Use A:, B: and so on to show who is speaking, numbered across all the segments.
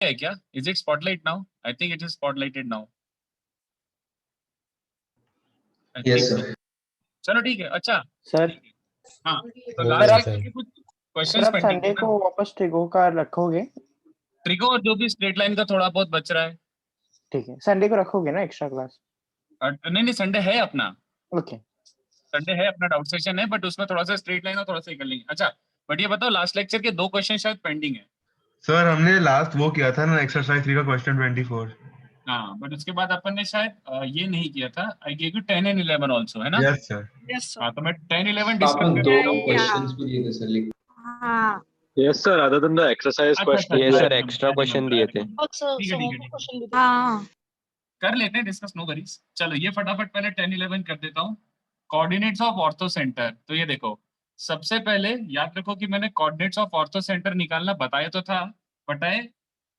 A: है क्या? Is it spotlight now? I think it is spotlighted now.
B: Yes sir.
A: चलो ठीक है। अच्छा
C: सर
A: हाँ, तो
D: हो
A: लास्ट
D: गया
A: लेक्चर
D: सर।
A: के कुछ
C: सर
A: क्वेश्चंस
C: आप
A: पेंडिंग है
C: संडे
A: ना?
C: को वापस ट्रिगो का रखोगे?
A: ट्रिको और जो भी स्ट्रेट लाइन का थोड़ा बहुत बच रहा है।
C: ठीक है, संडे को रखोगे ना एक्स्ट्रा क्लास?
A: नहीं नहीं, संडे है अपना,
C: ओके।
A: संडे है अपना, डाउट सेशन है, बट उसमें थोड़ा सा स्ट्रेट लाइन और थोड़ा सा ही कर लेंगे। अच्छा बट ये बताओ, लास्ट लेक्चर के 2 क्वेश्चन शायद पेंडिंग है।
B: सर हमने लास्ट वो किया था ना, एक्सरसाइज 3 का क्वेश्चन 24।
A: हाँ बट उसके बाद अपन ने शायद ये नहीं किया था। I give you 10 and 11 also, है ना?
B: Yes sir.
E: यस
A: हाँ तो मैं 10 11 डिस्कस
F: आपने
A: कर
F: 2
A: लेता हूँ।
F: क्वेश्चंस भी दिए थे सर, लेकिन
E: हाँ
G: Yes sir, other than the exercise
A: अच्छा
G: question.
A: अच्छा,
D: ये
A: I
D: sir
A: remember,
D: extra
A: I
D: question
A: remember,
D: दिए
A: I
D: थे।
A: remember। ठीक है ठीक है ठीक है,
E: क्वेश्चन भी हाँ
A: कर लेते हैं डिस्कस, नो वरीज। चलो ये फटाफट पहले 10 11 कर देता हूँ। Coordinates of ortho centre. तो ये देखो, सबसे पहले याद रखो कि मैंने कोऑर्डिनेट्स ऑफ ऑर्थो सेंटर निकालना बताया तो था, but I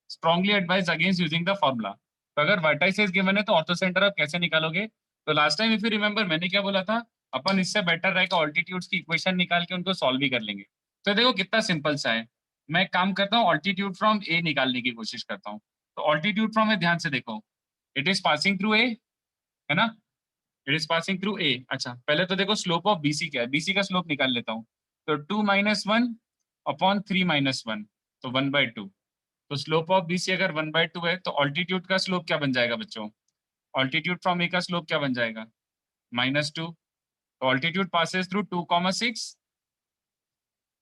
A: strongly advise against using the formula. तो अगर वर्टाइसेस गिवन है तो ऑर्थो सेंटर आप कैसे निकालोगे? तो last time if you remember मैंने क्या बोला था, अपन इससे बेटर रहेगा ऑल्टीट्यूड्स की इक्वेशन निकाल के उनको सॉल्व भी कर लेंगे। तो देखो कितना सिंपल सा है। मैं एक काम करता हूँ, ऑल्टीट्यूड फ्रॉम ए निकालने की कोशिश करता हूँ। तो ऑल्टीट्यूड फ्रॉम ए ध्यान से देखो, it is passing through a, है ना? It is passing through a. अच्छा पहले तो देखो स्लोप ऑफ बीसी क्या है, बीसी का स्लोप निकाल लेता हूँ। तो 2 - 1 अपॉन 3 - 1, तो 1/2। तो स्लोप ऑफ बीसी अगर 1/2 है तो ऑल्टीट्यूड का स्लोप क्या बन जाएगा बच्चों? ऑल्टीट्यूड फ्रॉम ए का स्लोप क्या बन जाएगा? -2। तो altitude passes through 2,6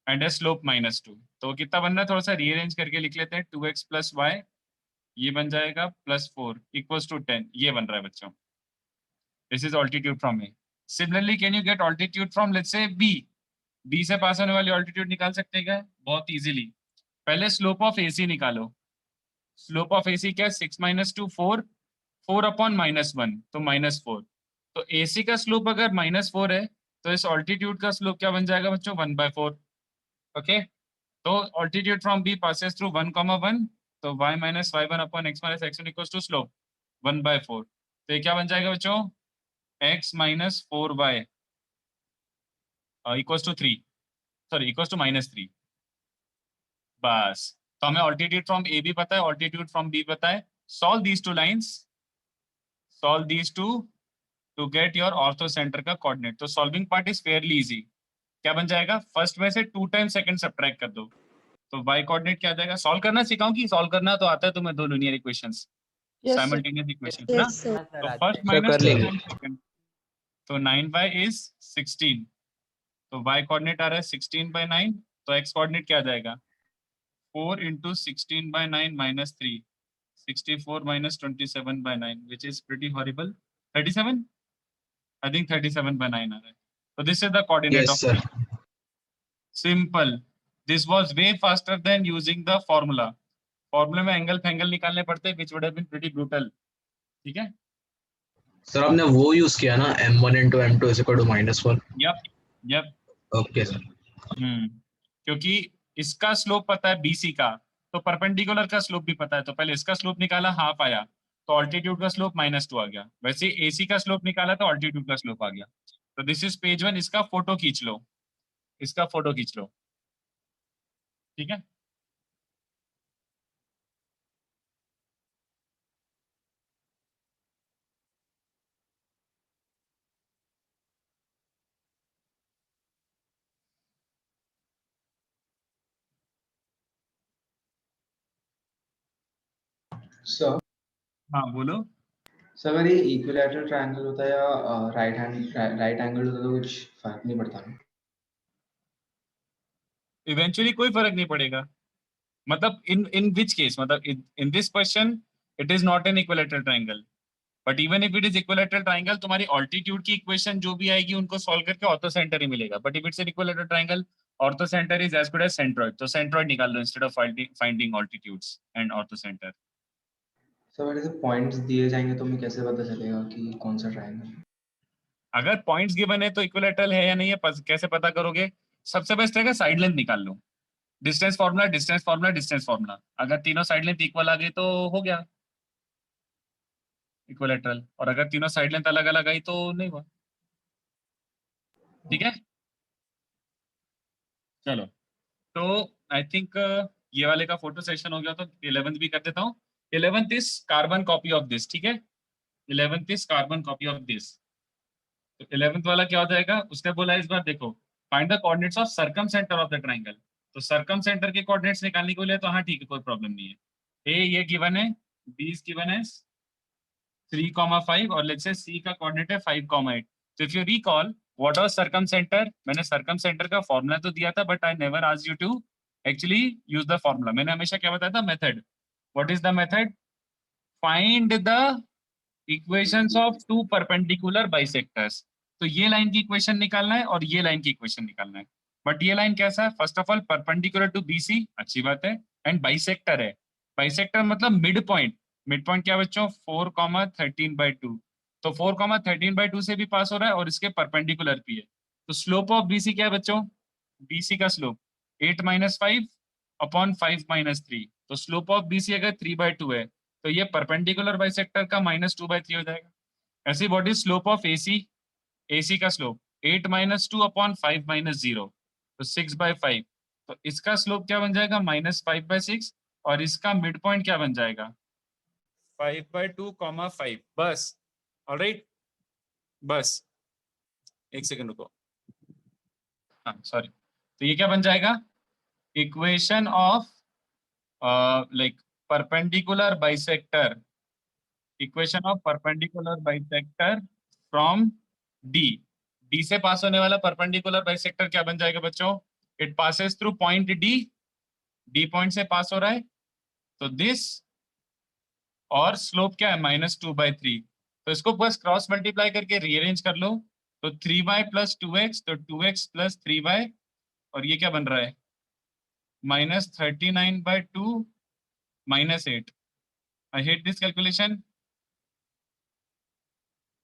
A: and A slope -2। तो कितना बन रहा है, थोड़ा सा रीअरेंज करके लिख लेते हैं। 2x + y, ये बन जाएगा +4 = 10। ये बन रहा है बच्चों, this is altitude from A. Similarly can you get altitude from let's say B? B से पास होने वाली ऑल्टीट्यूड निकाल सकते हैं क्या? बहुत इजीली। पहले स्लोप ऑफ एसी निकालो। स्लोप ऑफ एसी क्या है? 6 - 2 4, 4 अपॉन -1, तो -4। तो एसी का स्लोप अगर -4 है तो इस ऑल्टीट्यूड का स्लोप क्या बन जाएगा बच्चों? 1/4। ओके, तो altitude from B passes through 1, 1, तो y - y1 upon x - x1 equals to slope 1/4। तो ये क्या बन जाएगा बच्चों? x - 4y equals to 3, sorry equals to -3। बस, तो हमें ऑल्टीट्यूड फ्रॉम ए भी पता है, ऑल्टीट्यूड फ्रॉम बी पता है। Solve these two lines, solve these to get your orthocentre का कोऑर्डिनेट। तो solving part is fairly easy. क्या बन जाएगा? फर्स्ट में से 2 टाइम सेकंड सब्ट्रैक्ट कर दो, तो y कोऑर्डिनेट क्या आ जाएगा? सॉल्व करना सिखाऊं कि सॉल्व करना तो आता है तुम्हें, 2 लीनियर इक्वेशंस, साइमल्टेनियस इक्वेशंस ना?
E: यस सर
A: तो फर्स्ट
D: सर कर
A: -2
D: लेंगे।
A: टाइम सेकंड, तो 9y इज 16। तो y कोऑर्डिनेट आ रहा है 16/9, तो x कोऑर्डिनेट क्या आ जाएगा? 4 × 16/9 - 3, 64 - 27/9, which is pretty horrible. 37? I think 37/9 आ रहा है। So this is the coordinate
F: yes
A: of
F: sir.
A: simple. This was way faster than using the formula. फॉर्मूले में एंगल फैंगल निकालने पड़ते, which would have been pretty brutal. ठीक है?
F: Sir आपने वो यूज किया ना, m1 × m2 = -1।
A: Yup yup.
F: Okay sir.
A: क्योंकि इसका स्लोप पता है बीसी का, तो परपेंडिकुलर का स्लोप भी पता है। तो पहले इसका स्लोप निकाला, हाफ आया, तो ऑल्टीट्यूड का स्लोप -2 आ गया। वैसे एसी का स्लोप निकाला तो ऑल्टीट्यूड का स्लोप आ गया। तो दिस इज पेज 1, इसका फोटो खींच लो, इसका फोटो खींच लो। ठीक है?
H: सर
A: हाँ बोलो।
H: सर अगर ये इक्विलैटरल ट्रायंगल होता है या राइट एंगल होता है तो कुछ फर्क नहीं पड़ता ना?
A: इवेंचुअली कोई फर्क नहीं पड़ेगा। मतलब इन विच केस, मतलब in this question it is not an equilateral triangle, but even if it is equilateral triangle, तुम्हारी ऑल्टीट्यूड की इक्वेशन जो भी आएगी उनको सॉल्व करके ऑर्थो सेंटर ही मिलेगा। But if it's an equilateral triangle, orthocentre is as good as centroid. तो सेंट्रोइड निकाल लो instead of finding altitudes and orthocentre.
H: Sir अगर ऐसे पॉइंट्स दिए जाएंगे तो हमें कैसे पता चलेगा कि कौन सा ट्रायंगल है?
A: अगर पॉइंट्स गिवन है तो इक्विलैटरल है या नहीं है कैसे पता करोगे? सबसे बेस्ट रहेगा साइड लेंथ निकाल लो। Distance formula, distance formula, distance formula, अगर तीनों साइड लेंथ इक्वल आ गई तो हो गया इक्विलैटरल, और अगर तीनों साइड लेंथ अलग अलग आई तो नहीं हुआ। ठीक है? चलो, तो आई थिंक ये वाले का फोटो सेशन हो गया, तो 11th भी कर देता हूँ। 11th is carbon copy of this, ठीक है। 11th is carbon copy of this. तो 11th वाला क्या हो जाएगा, उसने बोला इस बार देखो find the coordinates of circum centre of the triangle. तो सर्कम सेंटर के कोऑर्डिनेट्स निकालने के लिए तो हाँ ठीक है, कोई प्रॉब्लम नहीं है। ए ये गिवन है, बी इज गिवन है 3,5 और लेट्स से सी का कोऑर्डिनेट है 5,8। तो if you recall what was circumcentre, मैंने सर्कम सेंटर का फॉर्मूला तो दिया था, but I never asked you to actually use the formula. मैंने हमेशा क्या बताया था, method. What is the method? Find the equations of two perpendicular bisectors. तो ये लाइन की इक्वेशन निकालना है और ये लाइन की इक्वेशन निकालना है। बट ये लाइन कैसा है? First of all perpendicular to BC, अच्छी बात है, एंड बाइसेक्टर है। बाइसेक्टर मतलब मिड पॉइंट। मिड पॉइंट क्या बच्चों? 4,13/2। तो 4,13/2 से भी पास हो रहा है और इसके परपेंडिकुलर भी है। तो स्लोप ऑफ बीसी क्या है बच्चों? बीसी का स्लोप 8 - 5 अपॉन 5 - 3। तो स्लोप ऑफ बीसी अगर 3/2 है तो ये परपेंडिकुलर बाइसेक्टर का -2/3 हो जाएगा। ऐसे what is slope of AC? AC का स्लोप 8 - 2 अपॉन 5 - 0, तो 6/5। तो इसका स्लोप क्या बन जाएगा? -5/6। और इसका मिड पॉइंट क्या बन जाएगा? 5/2, 5। बस, ऑलराइट, बस एक सेकंड रुको, हाँ सॉरी। तो ये क्या बन जाएगा? Equation of like perpendicular bisector, equation of perpendicular bisector from D. D से पास होने वाला परपेंडिकुलर बाइसेक्टर क्या बन जाएगा बच्चों? It passes through point D, D point से पास हो रहा है, तो दिस, और स्लोप क्या है? -2/3। तो इसको बस क्रॉस मल्टीप्लाई करके रीअरेंज कर लो, तो 3y + 2x, तो 2x + 3y, और ये क्या बन रहा है? -39/2 -8। I hate this calculation,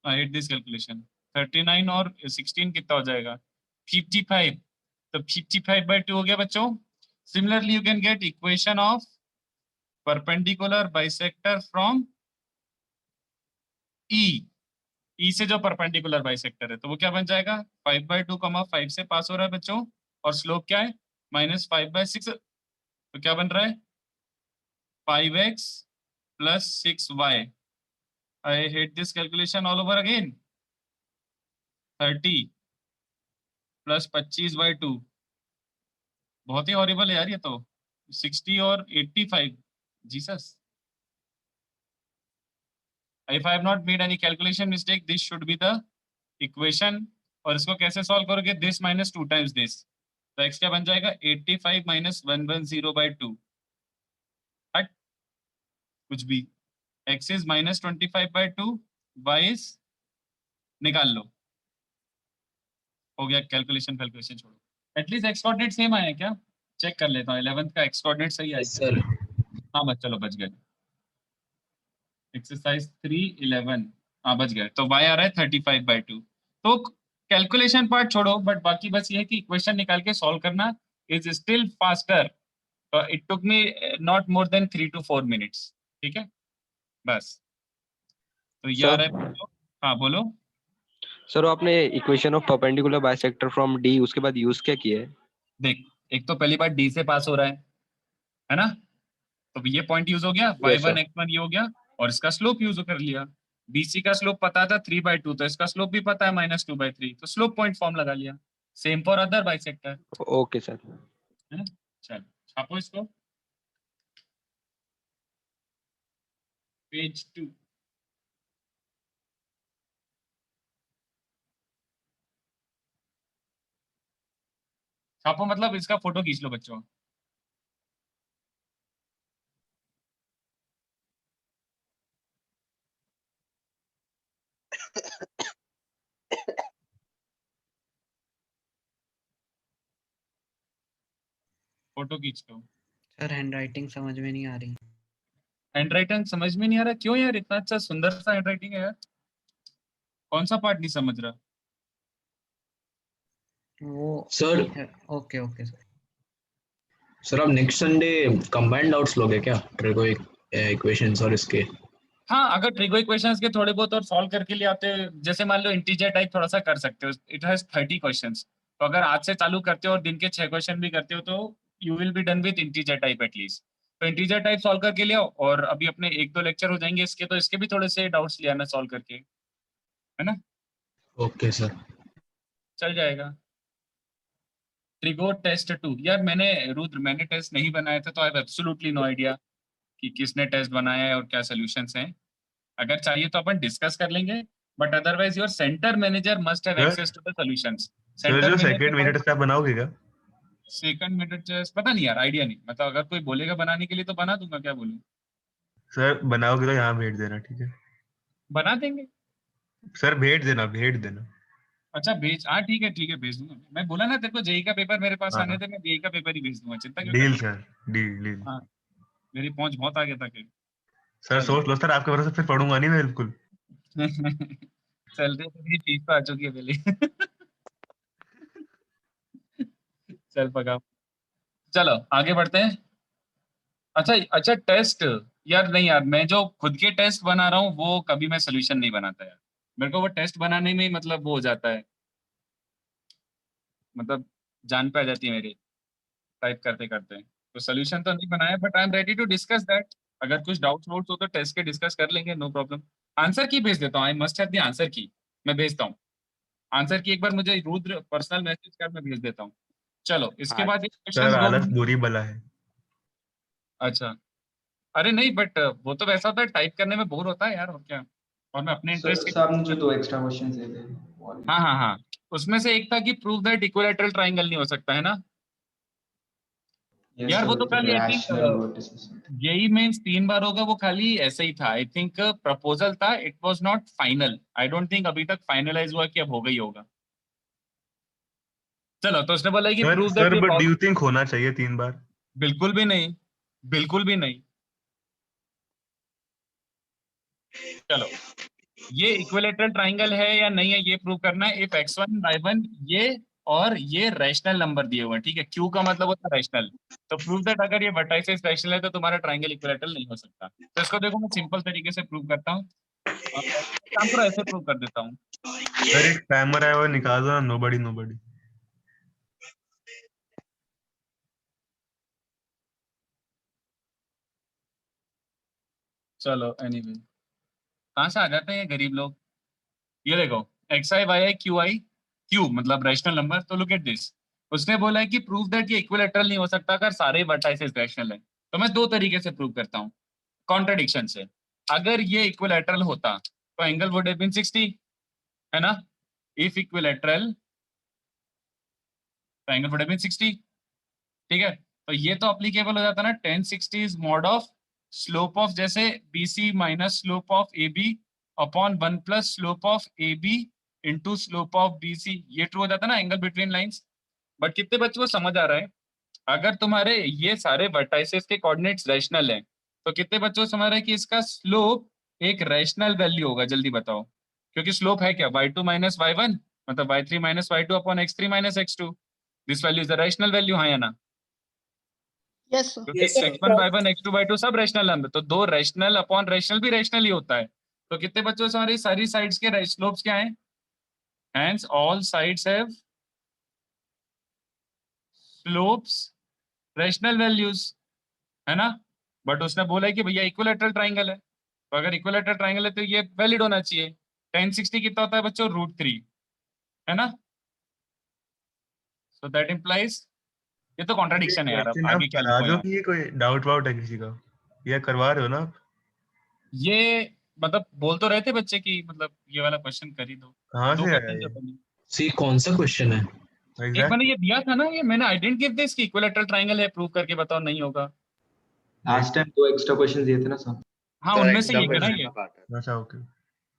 A: I hate this calculation. 39 और 16 कितना हो जाएगा? 55। तो 55/2 हो गया बच्चों। Similarly you can get equation of perpendicular bisector from E. E से जो परपेंडिकुलर बाइसेक्टर है तो वो क्या बन जाएगा? 5/2, 5 से पास हो रहा है बच्चों, और स्लोप क्या है? -5/6। तो क्या बन रहा है? 5x + 6y। I hate this calculation all over again. 30 + 25/2, बहुत ही हॉरिबल है यार ये तो। 60 और 85, Jesus. If I have not made any calculation mistake, this should be the equation। और इसको कैसे सॉल्व करोगे? this - 2 times this, तो x क्या बन जाएगा? 85 - 110/2। हट, कुछ भी। x is -25/2, y is, निकाल लो, हो गया। कैलकुलेशन छोड़ो। एटलीस्ट एक्स कोऑर्डिनेट सेम आया है क्या? चेक कर लेता हूँ, 11th का एक्स कोऑर्डिनेट सही आया
F: यस
A: क्या?
F: सर।
A: हाँ बस, चलो बच गए। एक्सरसाइज 311, हाँ बच गए। तो y आ रहा है 35/2। तो कैलकुलेशन पार्ट छोड़ो, बट बाकी बस ये है कि इक्वेशन निकाल के सॉल्व करना is still faster. It took me not more than 3 to 4 minutes, ठीक है बस। तो ये आ
D: सर
A: रहा है। हाँ बोलो।
D: सर आपने equation of perpendicular bisector from D उसके बाद यूज क्या किया है?
A: देख, एक तो पहली बार डी से पास हो रहा है ना, तो ये पॉइंट यूज हो गया,
D: Yes, sir.
A: y1 x1 ये हो गया, और इसका स्लोप यूज कर लिया। BC का स्लोप पता था 3/2, तो इसका स्लोप भी पता है -2/3, तो स्लोप पॉइंट फॉर्म लगा लिया। Same for other bisector,
D: okay sir.
A: है ना। चल छापो इसको, पेज 2। छापो मतलब इसका फोटो खींच लो बच्चों। फोटो खींच लो।
E: सर हैंडराइटिंग समझ में नहीं आ रही।
A: हैंडराइटिंग समझ में नहीं आ रहा? क्यों यार, इतना अच्छा सुंदर सा हैंडराइटिंग है यार। कौन सा पार्ट नहीं समझ रहा?
E: वो
F: sir
E: okay okay sir.
F: Sir आप नेक्स्ट संडे कंबाइंड डाउट्स लोगे क्या? ट्रिगो इक्वेशंस और इसके?
A: हाँ, अगर ट्रिगो इक्वेशंस के थोड़े बहुत और सॉल्व करके लिए आते हो, जैसे मान लो इंटीजर टाइप थोड़ा सा कर सकते हो, इट हैज 30 क्वेश्चंस। तो अगर आज से चालू करते हो और दिन के 6 क्वेश्चन भी करते हो तो you will be done with integer type at least. तो इंटीजर टाइप सॉल्व करके ले आओ, और अभी अपने 1-2 लेक्चर हो जाएंगे इसके, तो इसके भी थोड़े से डाउट्स ले आना सॉल्व करके, है ना,
F: ओके सर।
A: चल जाएगा। ट्रिगो टेस्ट 2 यार, मैंने टेस्ट नहीं बनाया था, तो I have absolutely no idea कि किसने टेस्ट बनाया है और क्या सॉल्यूशंस हैं। अगर चाहिए तो अपन डिस्कस कर लेंगे, but otherwise your centre manager must have
B: Sir?
A: Access to the solutions.
B: Sir जो सेकंड मिनट का आप बनाओगे क्या?
A: सेकंड मिनट पता नहीं यार, आइडिया नहीं, मतलब अगर कोई बोलेगा बनाने के लिए तो बना दूंगा, क्या बोलूं।
B: सर बनाओगे तो यहाँ भेज देना, ठीक है?
A: बना देंगे।
B: सर भेज देना।
A: अच्छा भेज, हाँ ठीक है भेज दूंगा। मैं बोला ना तेरे को, जेई का पेपर मेरे पास
B: हाँ,
A: आने
B: हाँ।
A: थे, मैं जेई का पेपर ही भेज दूंगा, चिंता क्यों
B: डील
A: कर
B: सर, डील।
A: हाँ, मेरी पहुंच बहुत आगे तक है।
B: सर सोच लो सर, आपके भरोसे फिर पढ़ूंगा नहीं मैं बिल्कुल।
A: सैलरी तो मेरी फीस तो आ चुकी है पहले। चल पका, चलो आगे बढ़ते हैं। अच्छा टेस्ट, यार नहीं यार, मैं जो खुद के टेस्ट बना रहा हूँ वो कभी मैं सोल्यूशन नहीं बनाता यार। मेरे को वो टेस्ट बनाने में ही मतलब वो हो जाता है, मतलब जान पे आ जाती है मेरी टाइप करते करते। तो सोल्यूशन तो नहीं बनाया, but I am ready to discuss that. अगर कुछ डाउट्स वाउट्स हो तो टेस्ट के डिस्कस कर लेंगे, नो प्रॉब्लम। आंसर की भेज देता हूँ, I must have the answer की, मैं भेजता हूँ आंसर की। एक बार मुझे रुद्र पर्सनल मैसेज कर, मैं भेज देता हूँ। चलो इसके बाद ये
B: सर
A: क्वेश्चंस दो
B: आलस
A: मिनट।
B: बुरी बला है।
A: अच्छा, अरे नहीं, बट वो तो वैसा होता है, टाइप करने में बोर होता है यार, और क्या। और मैं अपने इंटरेस्ट के
H: सर आपने जो 2 एक्स्ट्रा क्वेश्चंस दिए थे वो वाले।
A: हाँ, उसमें से एक था कि प्रूव दैट इक्विलैटरल ट्रायंगल नहीं हो सकता, है ना
H: यस
A: यार। वो
H: सर,
A: तो खाली I think
H: rational vertices.
A: JEE Mains 3 बार होगा, वो खाली ऐसे ही था, आई थिंक प्रपोजल था, it was not final. I don't think अभी तक फाइनलाइज हुआ कि अब हो गई होगा। चलो, तो उसने बोला कि
B: सर
A: प्रूव दैट
B: सर
A: ये
B: बट डू यू थिंक होना चाहिए 3 बार?
A: बिल्कुल भी नहीं, बिल्कुल भी नहीं। चलो, ये इक्विलैटरल ट्रायंगल है या नहीं है, ये प्रूव करना है। इफ x1 y1 ये और ये रैशनल नंबर दिए हुए हैं, ठीक है, q का मतलब होता है रैशनल। तो प्रूव दैट अगर ये वर्टाइसेस रैशनल है तो तुम्हारा ट्रायंगल इक्विलैटरल नहीं हो सकता। तो इसको देखो, मैं सिंपल तरीके से प्रूव करता हूँ। काम पूरा ऐसे प्रूव कर देता हूँ।
B: सर एक टाइमर है वो निकाल दो ना, नोबडी।
A: चलो एनीवे, कहाँ से आ जाते हैं ये गरीब लोग। ये देखो, X I Y I Q I, Q मतलब रैशनल नंबर। तो लुक एट दिस, उसने बोला है कि प्रूव दैट ये इक्विलैटरल नहीं हो सकता अगर सारे वर्टाइसेस रैशनल है। तो मैं 2 तरीके से प्रूव करता हूँ, कॉन्ट्रडिक्शन से। अगर ये इक्विलैटरल होता तो एंगल वुड हैव बीन 60, है ना। इफ इक्विलैटरल तो एंगल वुड हैव बीन 60, ठीक है। तो ये तो अप्लीकेबल हो जाता ना, tan 60 is mod of slope of, जैसे BC minus slope of AB upon 1 plus slope of AB into slope of BC। ये ट्रू हो जाता ना, एंगल बिटवीन लाइंस। बट कितने बच्चों को समझ आ रहा है, अगर तुम्हारे ये सारे वर्टाइसेस के कोऑर्डिनेट्स रैशनल हैं, तो कितने बच्चों को समझ रहा है कि इसका स्लोप एक रैशनल वैल्यू होगा, जल्दी बताओ। क्योंकि स्लोप है क्या, y2 माइनस y1 मतलब y3 minus y2 upon x3 minus x2। This value is the rational value, हाँ या ना।
I: Yes sir.
A: क्योंकि x1 y1 x2 y2 सब रैशनल नंबर, तो 2 रैशनल अपॉन रैशनल भी रैशनल ही होता है। तो कितने बच्चों को हमारी सारी साइड्स के स्लोप्स क्या हैं, hence all sides have slopes rational values, है ना। बट उसने बोला है कि भैया इक्विलैटरल ट्रायंगल है, तो अगर इक्विलैटरल ट्रायंगल है तो ये वैलिड होना चाहिए। tan 60 कितना होता है बच्चों, √3, है ना। सो दैट इंप्लाइज, ये तो कॉन्ट्रडिक्शन है यार, अब
B: क्वेश्चन आप
A: आगे क्या
B: करा
A: लिखो
B: दो
A: यार।
B: कि ये कोई डाउट वाउट है किसी का, या करवा रहे हो ना आप?
A: ये मतलब बोल तो रहे थे बच्चे की, मतलब ये वाला क्वेश्चन कर ही दो।
B: कहाँ
A: 2
B: से आया
A: क्वेश्चन
B: ये?
A: जो बने,
F: सी कौन सा क्वेश्चन है?
A: एक मैंने
B: एग्जैक्ट
A: ये दिया था ना, ये मैंने आई डिडंट गिव दिस कि इक्विलैटरल ट्रायंगल है, प्रूव करके बताओ, नहीं होगा।
H: लास्ट टाइम 2 एक्स्ट्रा क्वेश्चंस दिए थे ना सर।
A: हाँ,
J: सर
A: उनमें से
J: एक्स्ट्रा
A: एक है ना
J: क्वेश्चन
A: ये।
J: का पार्ट है।
B: अच्छा ओके।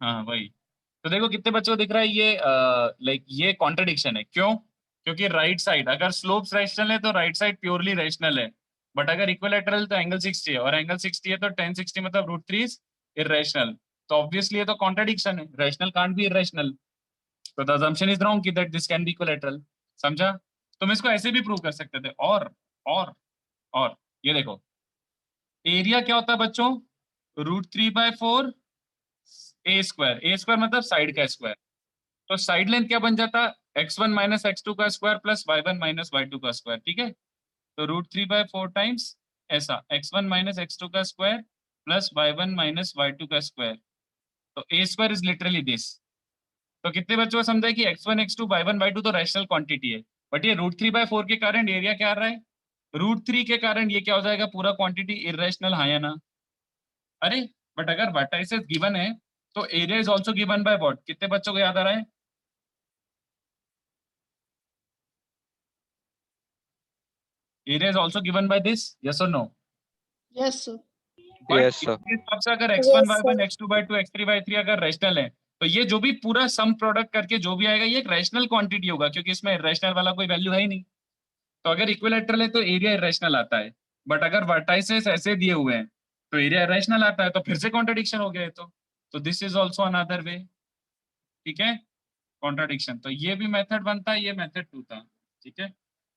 A: हाँ वही। तो देखो कितने बच्चों को दिख रहा है ये, लाइक ये कॉन्ट्रडिक्शन है, क्यों। क्योंकि राइट साइड अगर स्लोप्स रैशनल है तो राइट साइड प्योरली रैशनल है, बट अगर इक्विलैटरल तो एंगल 60 है, और एंगल 60 है तो tan 60 मतलब √3 इज इररेशनल। तो ऑब्वियसली ये तो कॉन्ट्रडिक्शन है, रैशनल कांट बी इररेशनल। तो द अजम्पशन इज रॉन्ग कि that this can be equilateral, समझा। तुम इसको ऐसे भी प्रूव कर सकते थे, और और ये देखो, एरिया क्या होता है बच्चों, √3/4 ए स्क्वायर मतलब साइड का स्क्वायर। तो साइड लेंथ क्या बन जाता, x1 माइनस x2 का square plus y1 minus y2 का स्क्वायर, ठीक है। तो √3/4 टाइम्स ऐसा x1 माइनस x2 का square plus y1 minus y2 का स्क्वायर, तो a square is literally this. तो कितने बच्चों को समझा है कि x1 x2 y1 y2 तो रैशनल क्वांटिटी है, बट ये √3/4 के कारण एरिया क्या आ रहा है, √3 के कारण ये क्या हो जाएगा, पूरा क्वांटिटी इरेशनल, हाँ या ना। अरे बट अगर वर्टाइसेस गिवन है तो area is also given by what, कितने बच्चों को याद आ रहा है, area is also given by this, yes और no.
I: Yes, sir.
A: But
D: Yes, sir.
A: इसके हिसाब से अगर x1 y1 x2 y2 x3 y3 अगर रैशनल है तो ये जो भी पूरा सम प्रोडक्ट करके जो भी आएगा ये एक रैशनल क्वांटिटी होगा, क्योंकि इसमें इरेशनल वाला कोई वैल्यू है ही नहीं। तो अगर इक्विलैटरल है तो एरिया इरेशनल आता है, बट अगर वर्टाइसेस ऐसे दिए हुए हैं तो एरिया इरेशनल आता है, तो फिर से कॉन्ट्रडिक्शन हो गया है। तो this is also another way, ठीक है, कॉन्ट्रडिक्शन। तो ये भी मेथड बनता है, ये मेथड 2 था, ठीक है।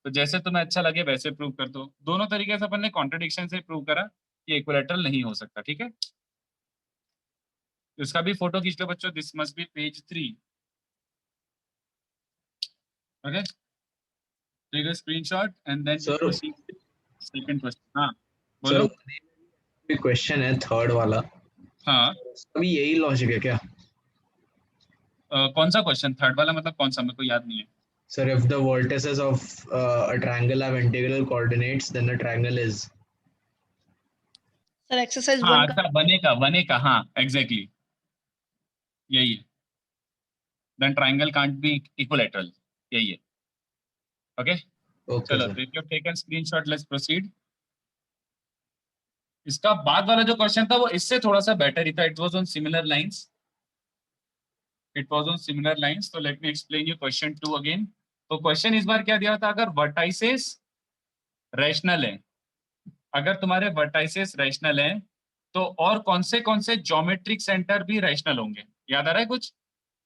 A: तो जैसे तुम्हें अच्छा लगे वैसे प्रूव कर दो, दोनों तरीके से अपन ने कॉन्ट्रडिक्शन से प्रूव करा कि इक्विलैटरल नहीं हो सकता, ठीक है। इसका भी फोटो खींच लो बच्चों, this must be page 3, okay, take a screenshot and then
F: Sir.
A: Second question. हाँ
F: सर
A: बोलो।
F: क्वेश्चन है थर्ड वाला,
A: हाँ
F: अभी यही लॉजिक है क्या?
A: कौन सा क्वेश्चन, थर्ड वाला मतलब कौन सा, मेरे को याद नहीं है।
F: Sir, if the vertices of a triangle have integral coordinates, then the triangle is.
I: Sir, exercise
A: हाँ
I: 1
A: अच्छा, बनेगा, हाँ एग्जैक्टली यही है, then triangle can't be equilateral, यही है, ओके।
F: Okay,
A: चलो
F: sir.
A: तो if you taken screenshot, let's proceed. इसका बाद वाला जो क्वेश्चन था वो इससे थोड़ा सा बेटर ही था, it was on similar lines, तो let me explain you question 2 again. तो क्वेश्चन इस बार क्या दिया था, अगर वर्टाइसेस रैशनल है, अगर तुम्हारे वर्टाइसेस रैशनल हैं तो और कौन से ज्योमेट्रिक सेंटर भी रैशनल होंगे, याद आ रहा है कुछ,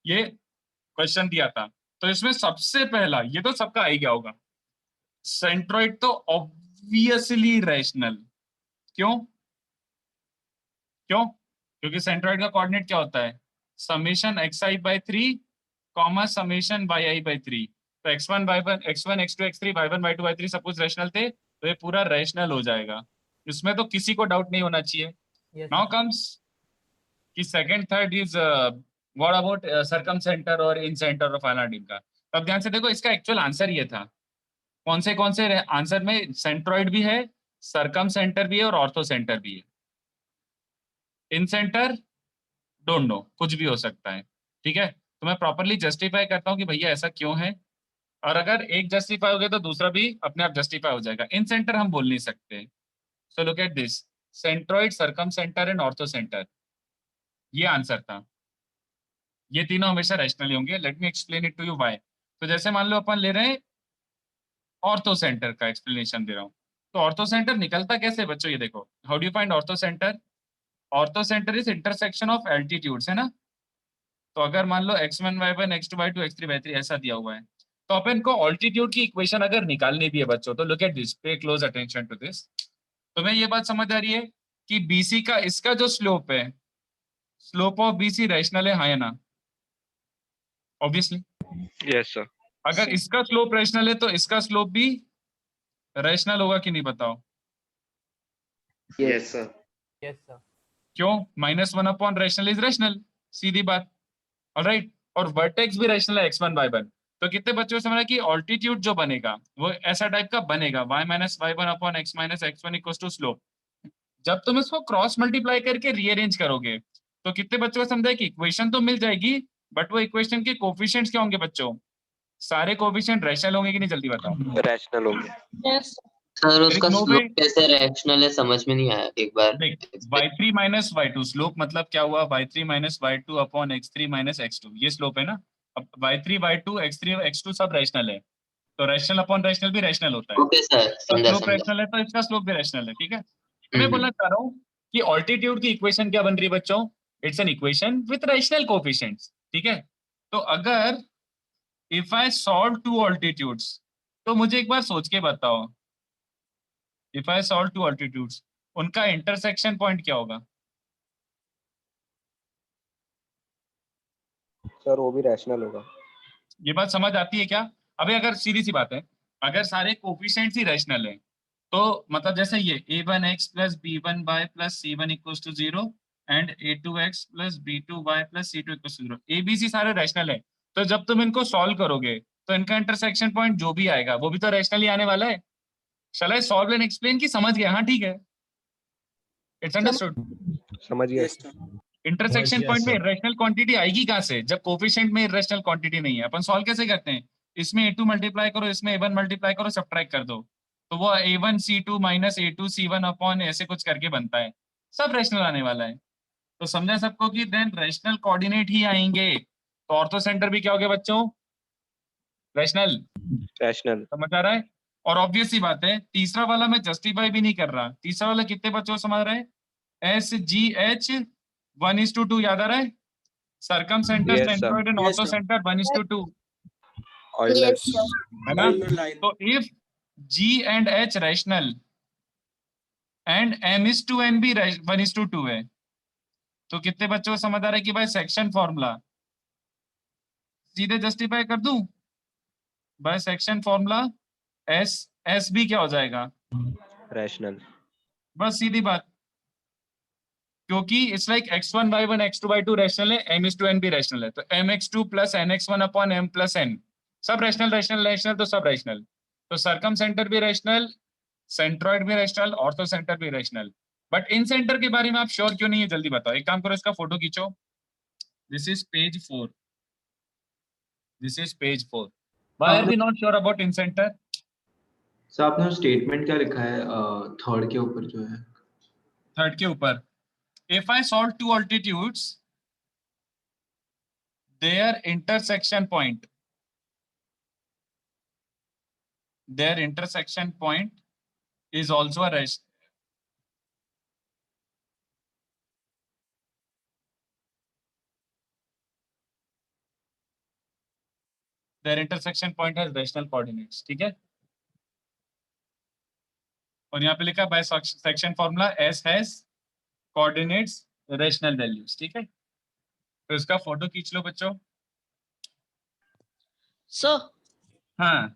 A: ये क्वेश्चन दिया था। तो इसमें सबसे पहला, ये तो सबका आ ही गया होगा, सेंट्रोइड तो ऑब्वियसली रैशनल। क्यों क्योंकि सेंट्रोइड का कोऑर्डिनेट क्या होता है, summation xi/3 comma summation yi/3। तो x1 y1 x1 x2 x3 y1 y2 y3 suppose rational थे तो ये पूरा रैशनल हो जाएगा, इसमें तो किसी को डाउट नहीं होना चाहिए। नाउ कम्स कि second third is what about circumcentre और इन सेंटर ऑफ एनाडिम का। तब ध्यान से देखो, इसका एक्चुअल आंसर ये था, कौन से आंसर में सेंट्रोइड भी है, सरकम सेंटर भी है और ऑर्थो सेंटर भी है। इन सेंटर डोंट नो, कुछ भी हो सकता है, ठीक है। तो मैं प्रॉपरली जस्टिफाई करता हूँ कि भैया ऐसा क्यों है, और अगर एक जस्टिफाई हो गया तो दूसरा भी अपने आप जस्टिफाई हो जाएगा। इन सेंटर हम बोल नहीं सकते, so look at this, centroid, circumcentre and orthocentre, ये आंसर था। ये तीनों हमेशा रैशनल होंगे, let me explain it to you why. तो जैसे मान लो अपन ले रहे हैं ऑर्थो सेंटर का एक्सप्लेनेशन दे रहा हूँ, तो ऑर्थो सेंटर निकलता कैसे बच्चों, ये देखो, how do you find ortho centre, ortho centre is intersection of altitudes, है ना। तो अगर मान लो x1 y1 x2 y2 x3 y3 ऐसा दिया हुआ है, तो अपन को ऑल्टीट्यूड की इक्वेशन अगर निकालनी भी है बच्चों, तो लुक एट दिस, पे क्लोज अटेंशन टू दिस। तुम्हें ये बात समझ आ रही है कि BC का इसका जो स्लोप है, स्लोप ऑफ BC रैशनल है, हाँ या ना, ऑब्वियसली।
D: Yes, sir.
A: अगर इसका स्लोप रैशनल है तो इसका स्लोप भी रैशनल होगा कि नहीं, बताओ।
H: Yes, sir.
A: क्यों, -1 अपॉन रैशनल इज रैशनल, सीधी बात, ऑलराइट। और वर्टेक्स भी रैशनल है x1 y1, तो कितने बच्चों को समझ रहा है कि ऑल्टीट्यूड जो बनेगा वो ऐसा टाइप का बनेगा, y - y1 upon x - x1 equals to slope. जब तुम इसको क्रॉस मल्टीप्लाई करके रीअरेंज करोगे तो कितने बच्चों को समझा है कि इक्वेशन तो मिल जाएगी, बट वो इक्वेशन के कोफिशिएंट्स क्या होंगे बच्चों, सारे कोफिशिएंट रैशनल होंगे कि नहीं, जल्दी बताओ।
D: Rational होंगे।
I: Yes.
J: सर उसका
A: no
J: स्लोप
A: way.
J: कैसे रैशनल है समझ में नहीं आया एक बार।
A: देख, y3 - y2 स्लोप मतलब क्या हुआ, y3 - y2 upon x3 - x2, ये स्लोप है ना। अब y3 y2 x3 x2 सब रैशनल है, तो रैशनल अपॉन रैशनल भी रैशनल होता है,
J: ओके सर,
A: इसका
J: समझा
A: स्लोप
J: समझा।
A: रैशनल है तो इसका स्लोप भी रैशनल है, ठीक है। तो मैं बोलना चाह रहा हूँ कि ऑल्टीट्यूड की इक्वेशन क्या बन रही है बच्चों, it's an equation with rational coefficients, ठीक है। तो अगर if I solve two altitudes, तो मुझे एक बार सोच के बताओ, if I solve two altitudes, उनका इंटरसेक्शन पॉइंट क्या होगा।
D: सर वो भी रैशनल होगा।
A: ये बात समझ आती है क्या। अभी अगर सीधी सी बात है, अगर सारे कोफिशिएंट्स ही रैशनल है तो मतलब जैसे ये a1x plus b1y plus c1 equals to 0 and a2x plus b2y plus c2 equals to 0, abc सारे रैशनल है। तो जब तुम इनको सॉल्व करोगे तो इनका इंटरसेक्शन पॉइंट जो भी आएगा वो भी तो रैशनली आने वाला है। शैल आई सॉल्व एंड एक्सप्लेन की समझ गया? हाँ ठीक है, इट्स अंडरस्टूड।
D: समझ गया।
A: इंटरसेक्शन
B: Yes,
A: पॉइंट में
B: sir.
A: इरेशनल क्वांटिटी आएगी कहाँ से जब कोफिशिएंट में इरेशनल क्वांटिटी नहीं है? अपन सॉल्व कैसे करते हैं? इसमें a2 मल्टीप्लाई करो, इसमें a1 मल्टीप्लाई करो, सब्ट्रैक्ट कर दो, तो वो a1 c2 minus a2 c1 upon ऐसे कुछ करके बनता है, सब रैशनल आने वाला है। तो समझा सबको कि देन रैशनल कोऑर्डिनेट ही आएंगे। तो ऑर्थो सेंटर भी क्या हो गया बच्चों? रैशनल।
D: रैशनल।
A: समझ आ रहा है? और ऑब्वियस सी बात है, तीसरा वाला मैं जस्टिफाई भी नहीं कर रहा, तीसरा वाला कितने बच्चों को समझ रहा है? SGH 1:2 याद आ रहा है? Circum centre,
D: Yes, sir.
A: Centroid and ortho centre 1:2
D: Euler's.
A: है ना? तो if G and H rational and M:2N भी 1:2 है, तो कितने बच्चों को समझ आ रहा है कि भाई सेक्शन फॉर्मूला सीधे जस्टिफाई कर दूं? बाय सेक्शन फॉर्मूला S भी क्या हो जाएगा?
D: रैशनल।
A: बस सीधी बात, क्योंकि it's like x1 y1 x2 y2 rational है, M:2N भी रैशनल है, तो mx2 plus nx1 upon m plus n सब रैशनल रैशनल रैशनल, तो सब रैशनल। तो सर्कम सेंटर भी रैशनल, सेंट्रॉइड भी रैशनल, ऑर्थो सेंटर भी रैशनल। बट इन सेंटर के बारे में आप श्योर क्यों नहीं है? जल्दी बताओ। एक काम करो, इसका फोटो खींचो। This is page 4, this is page 4। Why are we not sure about incentre?
H: Sir आपने स्टेटमेंट क्या लिखा है थर्ड के ऊपर जो है?
A: थर्ड के ऊपर, if I solve two altitudes, their intersection point is also a rest. Their intersection point has rational coordinates, ठीक है? और यहाँ पे लिखा by section formula S has coordinates rational values, ठीक है? तो इसका फोटो खींच लो बच्चों।
I: सर
A: हाँ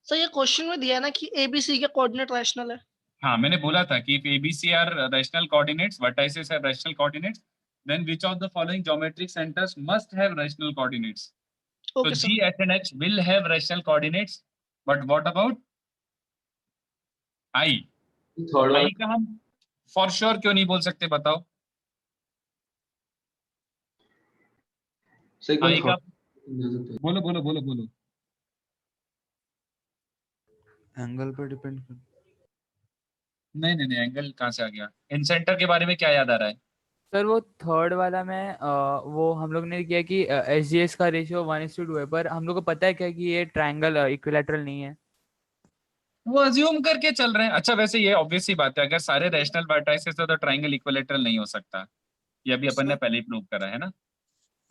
I: सर ये क्वेश्चन में दिया है ना कि ABC के कोऑर्डिनेट रैशनल है।
A: हाँ, मैंने बोला था कि if ABC are rational coordinates, vertices are rational coordinates, then which of the following geometric centers must have rational coordinates? So
I: okay
A: G, H and H will have rational coordinates, but what about I?
H: Third
A: I का हम for sure क्यों नहीं बोल सकते बताओ?
H: Sir
A: I का बोलो बोलो बोलो बोलो।
K: एंगल पर डिपेंड कर।
A: नहीं नहीं नहीं, एंगल कहाँ से आ गया? इन सेंटर के बारे में क्या याद आ रहा है?
K: सर वो थर्ड वाला में वो हम लोग ने किया कि SGS का रेशियो 1:2 है, पर हम लोग को पता है क्या कि ये ट्रायंगल इक्विलैटरल नहीं है।
A: वो अज्यूम करके चल रहे हैं। अच्छा वैसे ये ऑब्वियस सी बात है, अगर सारे रैशनल वर्टाइसेस तो ट्रायंगल इक्विलैटरल नहीं हो सकता, ये अभी अपन ने पहले ही प्रूव करा है ना।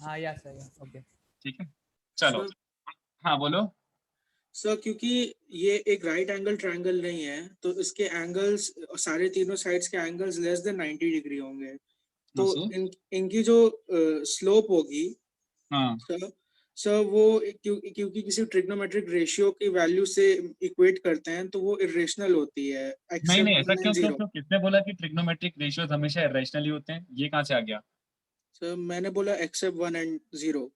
K: हाँ या सर, ओके
A: ठीक है चलो। हाँ बोलो।
L: सर क्योंकि ये एक राइट एंगल ट्रायंगल नहीं है तो इसके एंगल्स सारे तीनों साइड्स के एंगल्स लेस देन 90 डिग्री होंगे, तो इनकी जो स्लोप होगी
A: हाँ
L: सर वो क्योंकि किसी ट्रिग्नोमेट्रिक रेशियो की वैल्यू से इक्वेट करते हैं तो वो इरेशनल होती है।
A: नहीं नहीं, ऐसा क्यों? क्यों? किसने बोला कि ट्रिग्नोमेट्रिक रेशियोज हमेशा इरेशनल ही होते हैं? ये कहाँ से आ गया?
L: सर मैंने बोला एक्सेप्ट 1 and 0।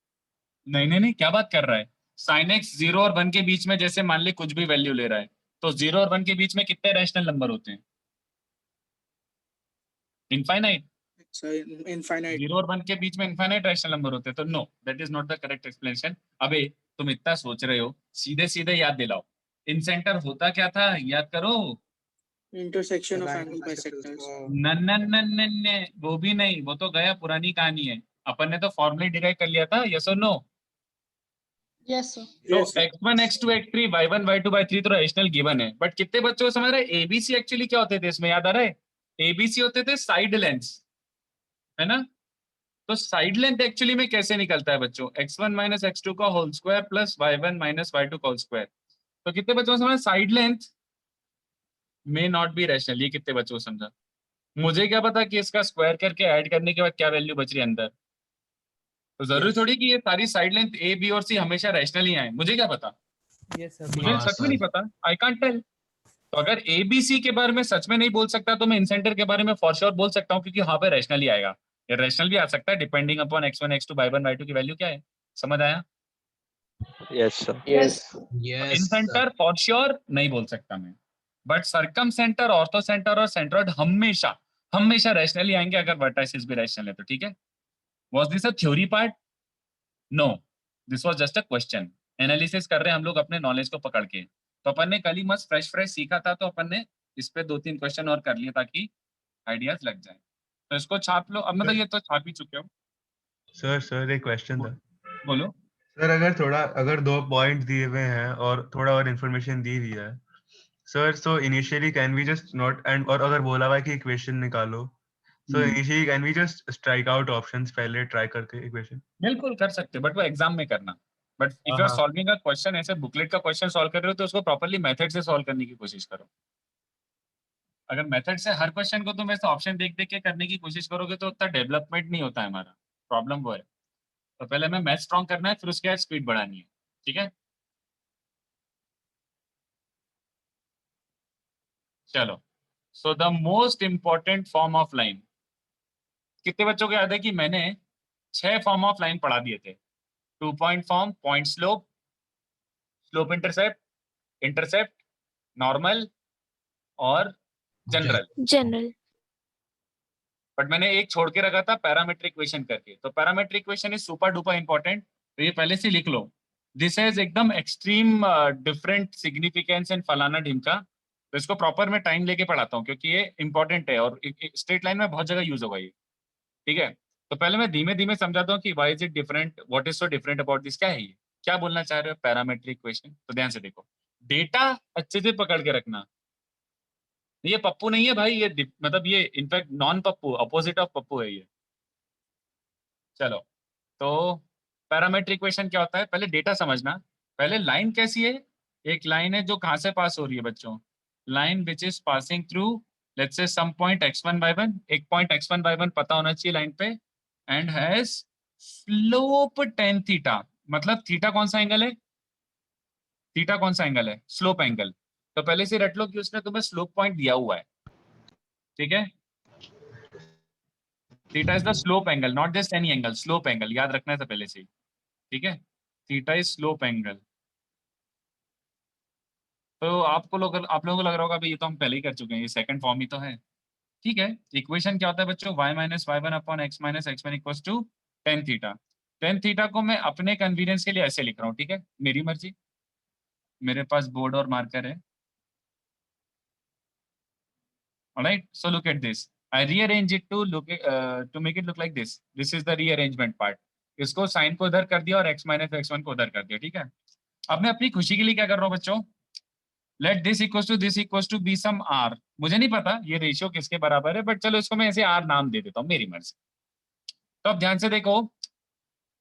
A: नहीं नहीं नहीं, क्या बात कर रहा है? sin x 0 और 1 के बीच में जैसे मान ले कुछ भी वैल्यू ले रहा है, तो 0 और 1 के बीच में कितने रैशनल नंबर होते हैं? इनफाइनाइट।
L: इनफाइनाइट।
A: 0 और 1 के बीच में इनफाइनाइट रैशनल नंबर होते हैं, तो no, that is not the correct explanation. अबे तुम इतना सोच रहे हो, सीधे सीधे याद दिलाओ, इन सेंटर होता क्या था? याद करो।
L: Intersection of angle bisectors.
A: न वो भी नहीं, वो तो गया, पुरानी कहानी है। अपन ने तो फॉर्मूला डिराइव कर लिया था, यस और नो?
I: Yes sir.
A: तो x1 x2 x3 y1 y2 y3 तो रैशनल गिवन है, बट कितने बच्चों को समझ रहे हैं ABC एक्चुअली क्या होते थे? इसमें याद आ रहा है? ABC होते थे साइड लेंथ्स, है ना? तो साइड लेंथ एक्चुअली में कैसे निकलता है बच्चों? x1 माइनस x2 का whole square plus y1 minus y2 का होल स्क्वायर। तो कितने बच्चों को समझ? Side length may not be rational. ये कितने बच्चों को समझा? मुझे क्या पता कि इसका स्क्वायर करके ऐड करने के बाद क्या वैल्यू बच रही है अंदर? तो जरूरी थोड़ी कि ये सारी साइड लेंथ A, B और C हमेशा रैशनल ही आए, मुझे क्या पता?
K: Yes sir.
A: मुझे सच में नहीं पता, आई कांट टेल। तो अगर एबीसी के बारे में सच में नहीं बोल सकता तो मैं इनसेंटर के बारे में फॉर श्योर बोल सकता हूँ, क्योंकि वहां पे रैशनल ही आएगा। ये रैशनल भी आ सकता है depending upon x1 x2 y1 y2 की वैल्यू क्या है। समझ आया?
D: Yes sir.
C: Yes
F: yes
A: incentre for sure नहीं बोल सकता मैं, बट सरकम सेंटर, ऑर्थो सेंटर और सेंट्रोइड हमेशा हमेशा रैशनली आएंगे अगर वर्टाइसिस भी रैशनल है तो। ठीक है, was this a theory part? No, this was just a question. Analysis कर रहे हैं हम लोग अपने नॉलेज को पकड़ के। तो अपन ने कल ही मस्त फ्रेश फ्रेश सीखा था, तो अपन ने इस पे 2-3 क्वेश्चन और कर लिए ताकि आइडियाज लग जाए। तो इसको छाप लो। अब मतलब ये तो छाप ही चुके हो।
B: सर एक क्वेश्चन था।
A: बोलो।
B: सर अगर 2 पॉइंट दिए हुए हैं और थोड़ा और इन्फॉर्मेशन दी हुई है sir, so initially can we just not and और अगर बोला हुआ है कि इक्वेशन निकालो, so initially can we just strike out options पहले ट्राई करके इक्वेशन?
A: बिल्कुल कर सकते, बट वो एग्जाम में करना। बट इफ
B: हाँ
A: यू आर
B: हाँ
A: सॉल्विंग अ क्वेश्चन, ऐसे बुकलेट का क्वेश्चन सॉल्व कर रहे हो तो उसको प्रॉपर्ली मेथड से सॉल्व करने की कोशिश करो। अगर मेथड से हर क्वेश्चन को तुम ऐसे ऑप्शन देख देख के करने की कोशिश करोगे तो उतना डेवलपमेंट नहीं होता है हमारा। प्रॉब्लम वो है। तो पहले हमें मैथ स्ट्रॉन्ग करना है, फिर उसके बाद स्पीड बढ़ानी है। ठीक है, चलो। So the most important form of line, कितने बच्चों को याद है कि मैंने 6 फॉर्म ऑफ लाइन पढ़ा दिए थे? 2 point form, point slope, slope intercept, intercept, normal और जनरल।
I: जनरल।
A: बट मैंने एक छोड़ के रखा था, पैरामेट्रिक इक्वेशन करके। तो parametric equation is super duper important, तो ये पहले से लिख लो। दिस इज एकदम एक्सट्रीम डिफरेंट सिग्निफिकेंस इन फलाना ढिमका। तो इसको प्रॉपर मैं टाइम लेके पढ़ाता हूँ क्योंकि ये इंपॉर्टेंट है और स्ट्रेट लाइन में बहुत जगह यूज होगा ये। ठीक है, तो पहले मैं धीमे धीमे समझाता हूँ कि why is it different, what is so different about this, क्या है ये, क्या बोलना चाह रहे हो पैरामेट्रिक इक्वेशन। तो ध्यान से देखो, डेटा अच्छे से पकड़ के रखना। ये पप्पू नहीं है भाई, ये मतलब ये in fact non Pappu, opposite of Pappu है ये। चलो, तो पैरामेट्रिक इक्वेशन क्या होता है, पहले डेटा समझना। पहले लाइन कैसी है? एक लाइन है जो कहाँ से पास हो रही है बच्चों? Line which is passing through let's say some point x1 y1। एक पॉइंट x1 y1 पता होना चाहिए लाइन पे, and has slope tan theta. मतलब थीटा कौन सा एंगल है? थीटा कौन सा एंगल है? Slope angle. तो पहले से रट लो कि उसने तुम्हें स्लोप पॉइंट दिया हुआ है। ठीक है, theta is the slope angle, not just any angle, slope angle याद रखना है तो पहले से ही। ठीक है, थीटा इज स्लोप एंगल। तो आप लोगों को लग रहा होगा भाई ये तो हम पहले ही कर चुके हैं, ये सेकंड फॉर्म ही तो है। ठीक है, इक्वेशन क्या होता है बच्चों? y minus y1 upon x minus x1 equals to tan theta. tan theta को मैं अपने कन्वीनियंस के लिए ऐसे लिख रहा हूँ। ठीक है, मेरी मर्जी, मेरे पास बोर्ड और मार्कर है। Alright, so look at this, I rearrange it to make it look like this. This is the rearrangement part. इसको साइन को उधर कर दिया और x माइनस x1 को उधर कर दिया। ठीक है, अब मैं अपनी खुशी के लिए क्या कर रहा हूँ बच्चों? Let this equals to be some r। मुझे नहीं पता ये रेशियो किसके बराबर है, बट चलो इसको मैं ऐसे r नाम दे देता हूँ, मेरी मर्जी। तो अब ध्यान से देखो,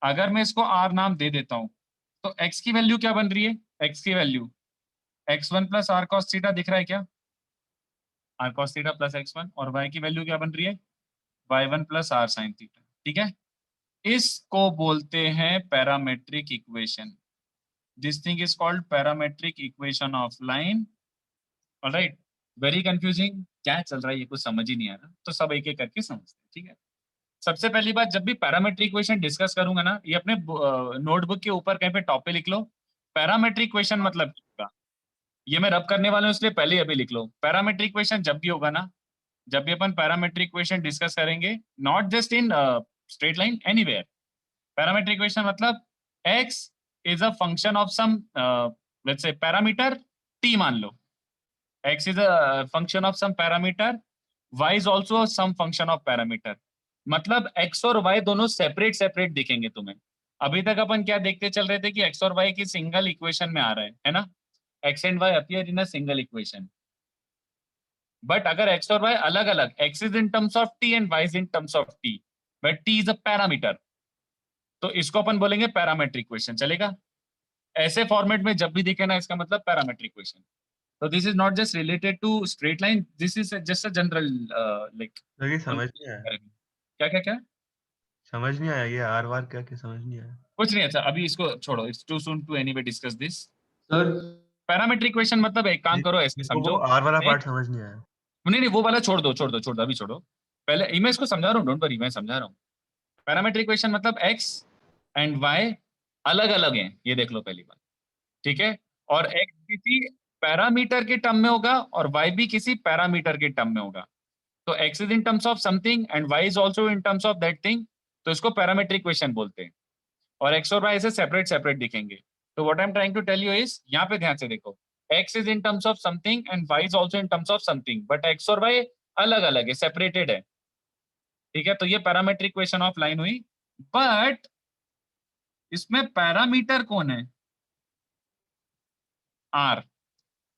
A: अगर मैं इसको r नाम दे देता हूँ तो x की वैल्यू क्या बन रही है? x की value x1 plus r cos theta दिख रहा है क्या? r cos theta plus x1। और y की वैल्यू क्या बन रही है? y1 plus r sin theta. ठीक है, इसको बोलते हैं parametric equation. This thing is called parametric equation of line. Alright, very confusing, क्या चल रहा है ये कुछ समझ ही नहीं आ रहा, तो सब एक एक करके समझते हैं। ठीक है, सबसे पहली बात, जब भी पैरामेट्रिक इक्वेशन डिस्कस करूंगा ना, ये अपने नोटबुक के ऊपर कहीं पे टॉप पे लिख लो। पैरामेट्रिक इक्वेशन मतलब क्या होगा? ये मैं रब करने वाला हूँ इसलिए पहले ही अभी लिख लो। पैरामेट्रिक इक्वेशन जब भी होगा ना, जब भी अपन पैरामेट्रिक इक्वेशन डिस्कस करेंगे, not just in straight line, anywhere, parametric equation मतलब x is a function of some let's say parameter t मान लो। x is a function of some parameter, y is also some function of parameter। मतलब x और y दोनों separate separate दिखेंगे तुम्हें। अभी तक अपन क्या देखते चल रहे थे कि x और y की सिंगल इक्वेशन में आ रहा है ना, x and y appear in a single equation. But अगर x और y अलग अलग, x is in terms of t and y is in terms of t, but t is a parameter, तो इसको अपन बोलेंगे पैरामेट्रिक इक्वेशन। चलेगा? ऐसे format में जब भी दिखे ना, इसका मतलब parametric equation. So this is not just related to straight line. This is just a general like.
B: Sir ये समझ नहीं आया,
A: क्या क्या क्या?
B: समझ नहीं आया ये आर वार क्या क्या समझ नहीं आया।
A: कुछ नहीं, अच्छा अभी इसको छोड़ो, it's too soon to anyway discuss this.
H: Sir
A: parametric equation मतलब एक काम करो, ऐसे
B: मेरे को
A: समझो,
B: वो आर वाला
A: एक-
B: पार्ट समझ नहीं आया।
A: नहीं वो वाला छोड़ दो अभी छोड़ो, पहले मैं इसको समझा रहा हूँ, डोंट वरी, मैं समझा रहा हूँ। पैरामीट्रिक इक्वेशन मतलब x एंड y अलग अलग हैं, ये देख लो पहली बात, ठीक है। और x किसी पैरामीटर के टर्म में होगा और y भी किसी पैरामीटर के टर्म में होगा। तो x is in terms of something and y is also in terms of that thing, तो इसको पैरामीट्रिक इक्वेशन बोलते हैं। और x और y से सेपरेट सेपरेट दिखेंगे। तो what I am trying to tell you is, यहाँ पे ध्यान से देखो, x is in terms of something and y is also in terms of something, but x और y अलग अलग है, सेपरेटेड है, ठीक है। तो ये पैरामीट्रिक इक्वेशन ऑफ लाइन हुई। बट इसमें पैरामीटर कौन है? r।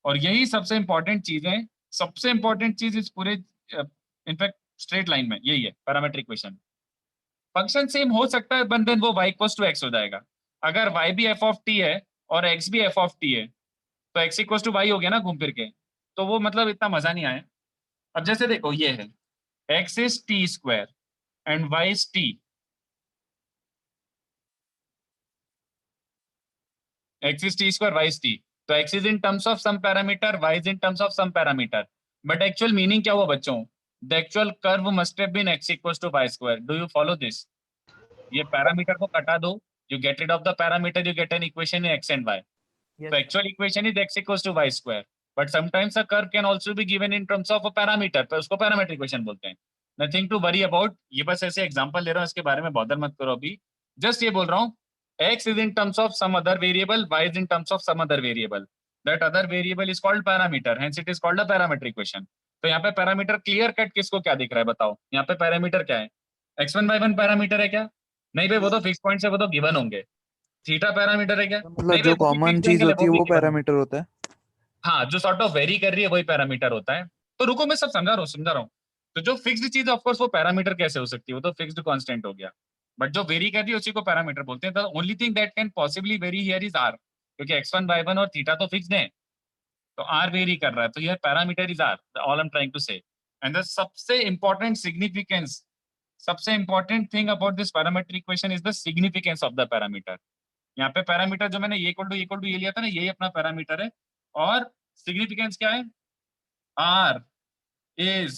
A: और यही सबसे इंपॉर्टेंट चीज है, सबसे इंपॉर्टेंट चीज इस पूरे इनफैक्ट स्ट्रेट लाइन में यही है, पैरामीट्रिक इक्वेशन। फंक्शन सेम हो सकता है बट देन वो y इक्वल्स टू x हो जाएगा। अगर y भी f ऑफ t है और x भी f ऑफ t है तो x इक्वल्स टू y हो गया ना घूम फिर के, तो वो मतलब इतना मजा नहीं आया। अब जैसे देखो ये है x is t square and y is t, x is t square, y is t, तो x is in terms of some parameter, y is in terms of some parameter, but actual meaning क्या हुआ बच्चों? The actual curve must have been x equals to y square. Do you follow this? ये parameter को कटा दो, you get rid of the parameter, you get an equation in x and y.
K: Yes,
A: So actual equation is x equals to y square, but sometimes a curve can also be given in terms of a parameter, तो उसको parametric equation बोलते हैं। Nothing to worry about, ये बस ऐसे example ले रहा हूँ, इसके बारे में बॉदर मत करो अभी, जस्ट ये बोल रहा हूँ x is in terms of some other variable, y is in terms of some other variable. That other variable is called parameter, hence it is called a parametric equation. तो यहाँ पे पैरामीटर क्लियर कट किसको क्या दिख रहा है बताओ? यहाँ पे पैरामीटर क्या है? x1 y1 पैरामीटर है क्या? नहीं भाई वो तो फिक्स पॉइंट से वो तो गिवन होंगे। थीटा पैरामीटर है क्या?
M: मतलब
A: नहीं
M: जो
A: भाई वो भी
M: कॉमन
A: fixed
M: चीज
A: angle
M: होती है
A: भी
M: वो
A: given होंगे।
M: पैरामीटर होता है।
A: हाँ, जो सॉर्ट ऑफ वेरी कर रही है वही पैरामीटर होता है। तो रुको मैं सब समझा रहा हूँ। तो जो फिक्स्ड चीज ऑफ कोर्स वो पैरामीटर कैसे हो सकती है, वो तो फिक्स्ड कांस्टेंट हो गया, बट जो वेरी कर रही है उसी को पैरामीटर बोलते हैं। The only thing that can possibly very here is r, क्योंकि x1 y1 और थीटा तो फिक्स्ड है, तो r वेरी कर रहा है, तो यह parameter is r, all I am trying to say. And the सबसे इंपॉर्टेंट सिग्निफिकेंस, सबसे important thing about this parametric equation is the significance of the parameter. यहाँ पे पैरामीटर जो मैंने ये इक्वल टू ये लिया था ना, यही अपना पैरामीटर है, और सिग्निफिकेंस क्या है? r is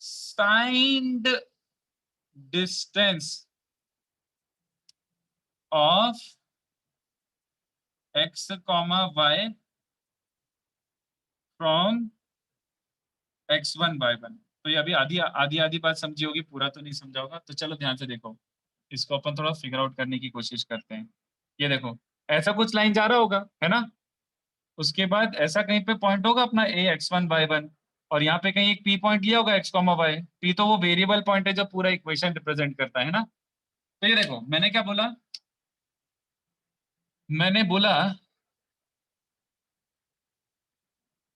A: signed distance of x comma y from x1 y1। तो ये अभी आधी बात समझी होगी, पूरा तो नहीं समझा होगा। तो चलो ध्यान से देखो, इसको अपन थोड़ा फिगर आउट करने की कोशिश करते हैं। ये देखो ऐसा कुछ लाइन जा रहा होगा, है ना? उसके बाद ऐसा कहीं पे पॉइंट होगा अपना a x1 y1, और यहाँ पे कहीं एक p पॉइंट लिया होगा x, y। p तो वो वेरिएबल पॉइंट है जो पूरा इक्वेशन रिप्रेजेंट करता है ना। तो ये देखो मैंने क्या बोला, मैंने बोला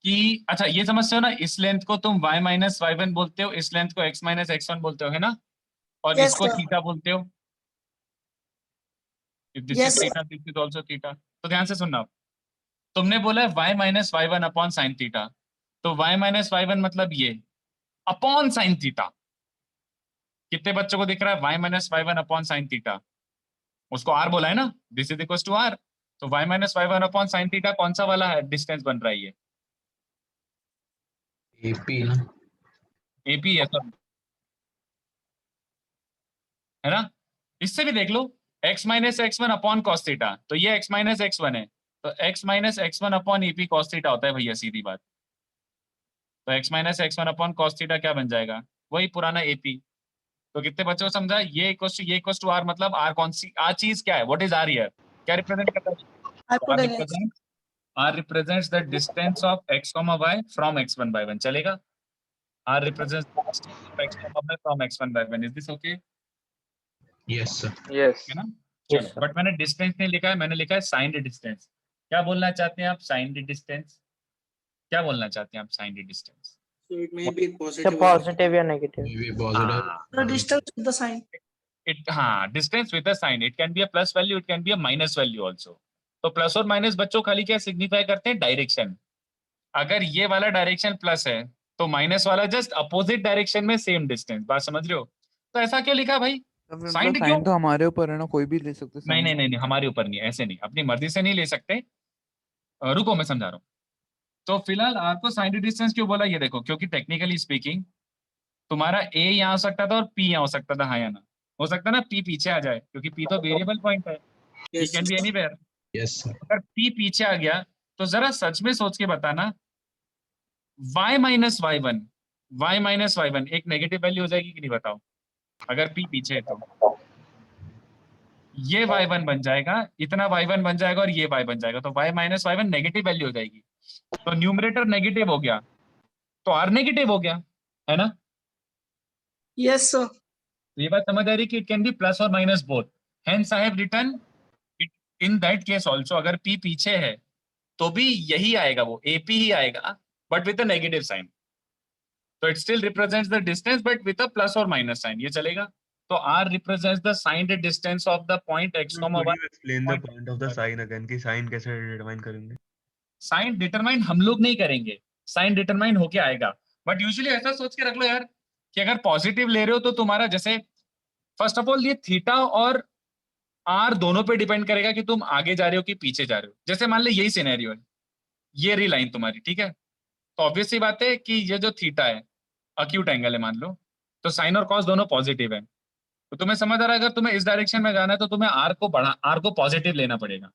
A: कि अच्छा ये समझते हो ना, इस लेंथ को तुम y माइनस y1 बोलते हो, इस लेंथ को x माइनस x1 बोलते हो, है ना? और
I: Yes,
A: इसको
I: sir.
A: थीटा बोलते हो। If this
I: Yes,
A: is
I: sir.
A: theta, this is also theta। तो ध्यान से सुनना, तुमने बोला है y minus y1 upon sine theta, तो y माइनस y1 मतलब ये अपॉन साइन थीटा। कितने बच्चों को दिख रहा है y minus y1 upon sine theta? उसको r बोला है ना, this is equal to r। तो y minus y1 upon sine theta कौन सा वाला है डिस्टेंस बन रहा है? ये
F: AP ना,
A: AP है सब, है ना? इससे भी देख लो, x minus x1 upon cos theta, तो ये x माइनस x1 है, तो x minus x1 upon AP cos theta होता है भैया, सीधी बात। तो x minus x1 upon cos theta क्या बन जाएगा? वही पुराना AP। तो कितने बच्चों को समझा? ये इक्वल्स टू r, मतलब r कौन सी, r चीज क्या है? What is r here? क्या रिप्रेजेंट करता है?
I: Hypotenuse.
A: r represents the distance of x, y from x1 by 1। चलेगा? r represents the distance of x, y from x1 by 1। Is this okay?
F: yes sir।
C: Yes
A: है ना?
C: Yes,
A: चलो,
C: sir.
A: But मैंने distance नहीं लिखा है, मैंने लिखा है साइंड डिस्टेंस। क्या बोलना चाहते हैं आप? Signed distance. क्या बोलना चाहते हैं आप? Signed distance.
L: So it may be
C: अच्छा
L: positive or
C: पॉजिटिव या negative?
F: Maybe positive।
I: The distance with the sign.
A: हाँ, distance with a sign, it can be a plus value, it can be a minus value also. तो plus और minus बच्चों खाली क्या signify करते हैं? Direction. अगर ये वाला डायरेक्शन प्लस है तो माइनस वाला जस्ट अपोजिट डायरेक्शन में सेम डिस्टेंस। बात समझ रहे हो? तो ऐसा क्यों लिखा भाई?
M: मतलब
A: साइन क्यों?
M: साइन तो हमारे ऊपर है ना, कोई भी ले सकते
A: नहीं
M: साइन।
A: नहीं नहीं नहीं, हमारे ऊपर नहीं, ऐसे नहीं, अपनी मर्जी से नहीं ले सकते। रुको मैं समझा रहा हूँ। तो फिलहाल आर को साइन डिस्टेंस क्यों बोला, ये देखो, क्योंकि टेक्निकली स्पीकिंग तुम्हारा ए यहाँ हो सकता था और पी यहाँ हो सकता था, हाँ या ना? हो सकता है ना पी पीछे आ जाए, क्योंकि पी तो वेरिएबल पॉइंट है, P can be anywhere.
F: Yes sir.
A: अगर पी पीछे आ गया तो जरा सच में सोच के बताना, y माइनस वाई वन एक नेगेटिव वैल्यू हो जाएगी कि नहीं, बताओ? अगर p पीछे है तो ये y1 बन जाएगा, इतना y1 बन जाएगा और ये y बन जाएगा, तो y minus y one negative value हो जाएगी। तो न्यूमरेटर नेगेटिव हो गया तो r नेगेटिव हो गया, है ना?
I: Yes sir.
A: तो ये बात समझ आ रही कि इट कैन बी प्लस और minus both. Hence I have written it in that case also, अगर p पीछे है तो भी यही आएगा, वो AP ही आएगा but with a negative sign. तो it still represents the distance but with a plus और माइनस साइन, ये चलेगा। तो r represents the signed distance of the point x,
B: Could
A: y।
B: you explain the point of the sign again कि sign कैसे determine करेंगे?
A: Sign determine हम लोग नहीं करेंगे, साइन डिटरमाइन होके आएगा। बट यूजुअली ऐसा सोच के रख लो यार कि अगर पॉजिटिव ले रहे हो तो तुम्हारा, जैसे फर्स्ट ऑफ ऑल ये थीटा और आर दोनों पे डिपेंड करेगा कि तुम आगे जा रहे हो कि पीछे जा रहे हो। जैसे मान ले यही सिनेरियो है, ये रही लाइन तुम्हारी, ठीक है? तो ऑब्वियस सी बात है कि ये जो थीटा है अक्यूट एंगल है मान लो, तो साइन और कॉस दोनों पॉजिटिव है। तो तुम्हें समझ आ रहा है, अगर तुम्हें इस डायरेक्शन में जाना है तो तुम्हें आर को पॉजिटिव लेना पड़ेगा।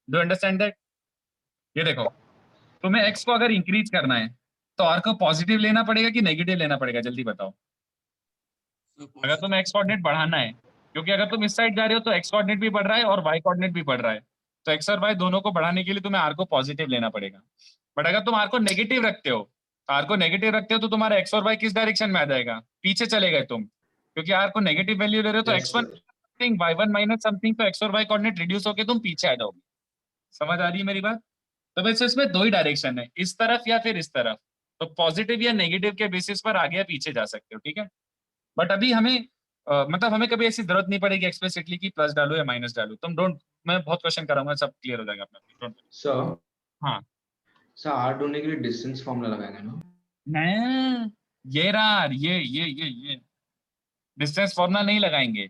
A: Do understand that? ये देखो, तुम्हें एक्स को अगर इंक्रीज करना है तो आर को पॉजिटिव लेना पड़ेगा कि नेगेटिव लेना पड़ेगा, जल्दी बताओ। अगर तुम्हें एक्स कोऑर्डिनेट बढ़ाना है, क्योंकि अगर तुम इस साइड जा रहे हो तो एक्स कोऑर्डिनेट भी बढ़ रहा है और वाई कोऑर्डिनेट भी बढ़ रहा है, तो एक्स और वाई दोनों को बढ़ाने के लिए तुम्हें आर को पॉजिटिव लेना पड़ेगा। बट अगर तुम आर को नेगेटिव रखते हो, तो तुम्हारा एक्स और वाई किस डायरेक्शन में आ जाएगा? पीछे चले गए तुम, क्योंकि आर को नेगेटिव वैल्यू ले रहे हो। तो
H: Yes,
A: x one
H: sir.
A: Something Y one minus something, तो एक्स और वाई कोऑर्डिनेट रिड्यूस होकर तुम पीछे आ जाओगे। समझ आ रही है मेरी बात? तो वैसे इसमें दो ही डायरेक्शन है, इस तरफ या फिर इस तरफ। तो पॉजिटिव या नेगेटिव के बेसिस पर आगे या पीछे जा सकते हो, ठीक है? बट अभी हमें मतलब हमें कभी ऐसी जरूरत नहीं पड़ेगी एक्सप्लिसिटली कि प्लस डालो या माइनस डालो। तुम डोंट, मैं बहुत क्वेश्चन कराऊंगा, सब क्लियर हो जाएगा अपना।
H: Sir,
A: हाँ
H: sir R ढूंढने के लिए डिस्टेंस फॉर्मूला लगाएंगे ना?
A: नहीं, ये रहा, ये डिस्टेंस फॉर्मूला नहीं लगाएंगे।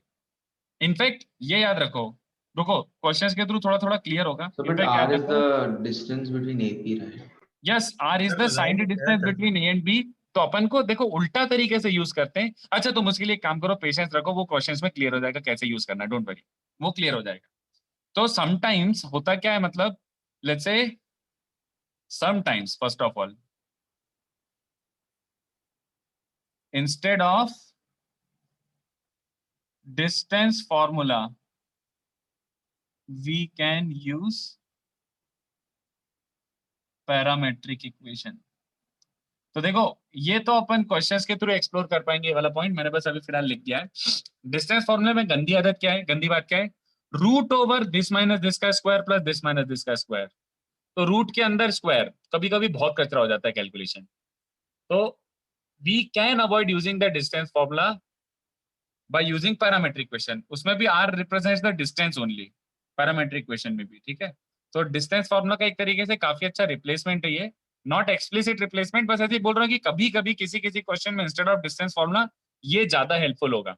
A: इनफैक्ट ये याद रखो, रुको क्वेश्चंस के थ्रू थोड़ा थोड़ा क्लियर होगा।
H: So, but
A: इनफैक्ट याद
H: R is
A: रखो,
H: the distance between AP, right?
A: Yes R is the signed distance between A and B. तो अपन को देखो उल्टा तरीके से यूज करते हैं। अच्छा तुम उसके लिए एक काम करो, पेशेंस रखो, वो क्वेश्चंस में क्लियर हो जाएगा कैसे यूज करना, डोंट वरी, वो क्लियर हो जाएगा। तो समटाइम्स होता क्या है, मतलब let's say sometimes first of all instead of distance formula we can use parametric equation. तो देखो ये तो अपन क्वेश्चंस के थ्रू एक्सप्लोर कर पाएंगे, ये वाला पॉइंट मैंने बस अभी फिलहाल लिख दिया है। डिस्टेंस फॉर्मूले में गंदी आदत क्या है, गंदी बात क्या है? Root over this minus this का square plus this minus this का स्क्वायर। तो रूट के अंदर स्क्वायर कभी कभी बहुत कचरा हो जाता है कैलकुलेशन। तो we can avoid using the distance formula by using parametric equation. उसमें भी R represents the distance only, parametric equation में भी, ठीक है? तो डिस्टेंस फॉर्मूला का एक तरीके से काफी अच्छा रिप्लेसमेंट है ये, नॉट एक्सप्लिसिट रिप्लेसमेंट, बस ऐसे ही बोल रहा हूँ कि कभी कभी किसी किसी क्वेश्चन में इंस्टेड ऑफ डिस्टेंस फॉर्मूला ये ज्यादा हेल्पफुल होगा।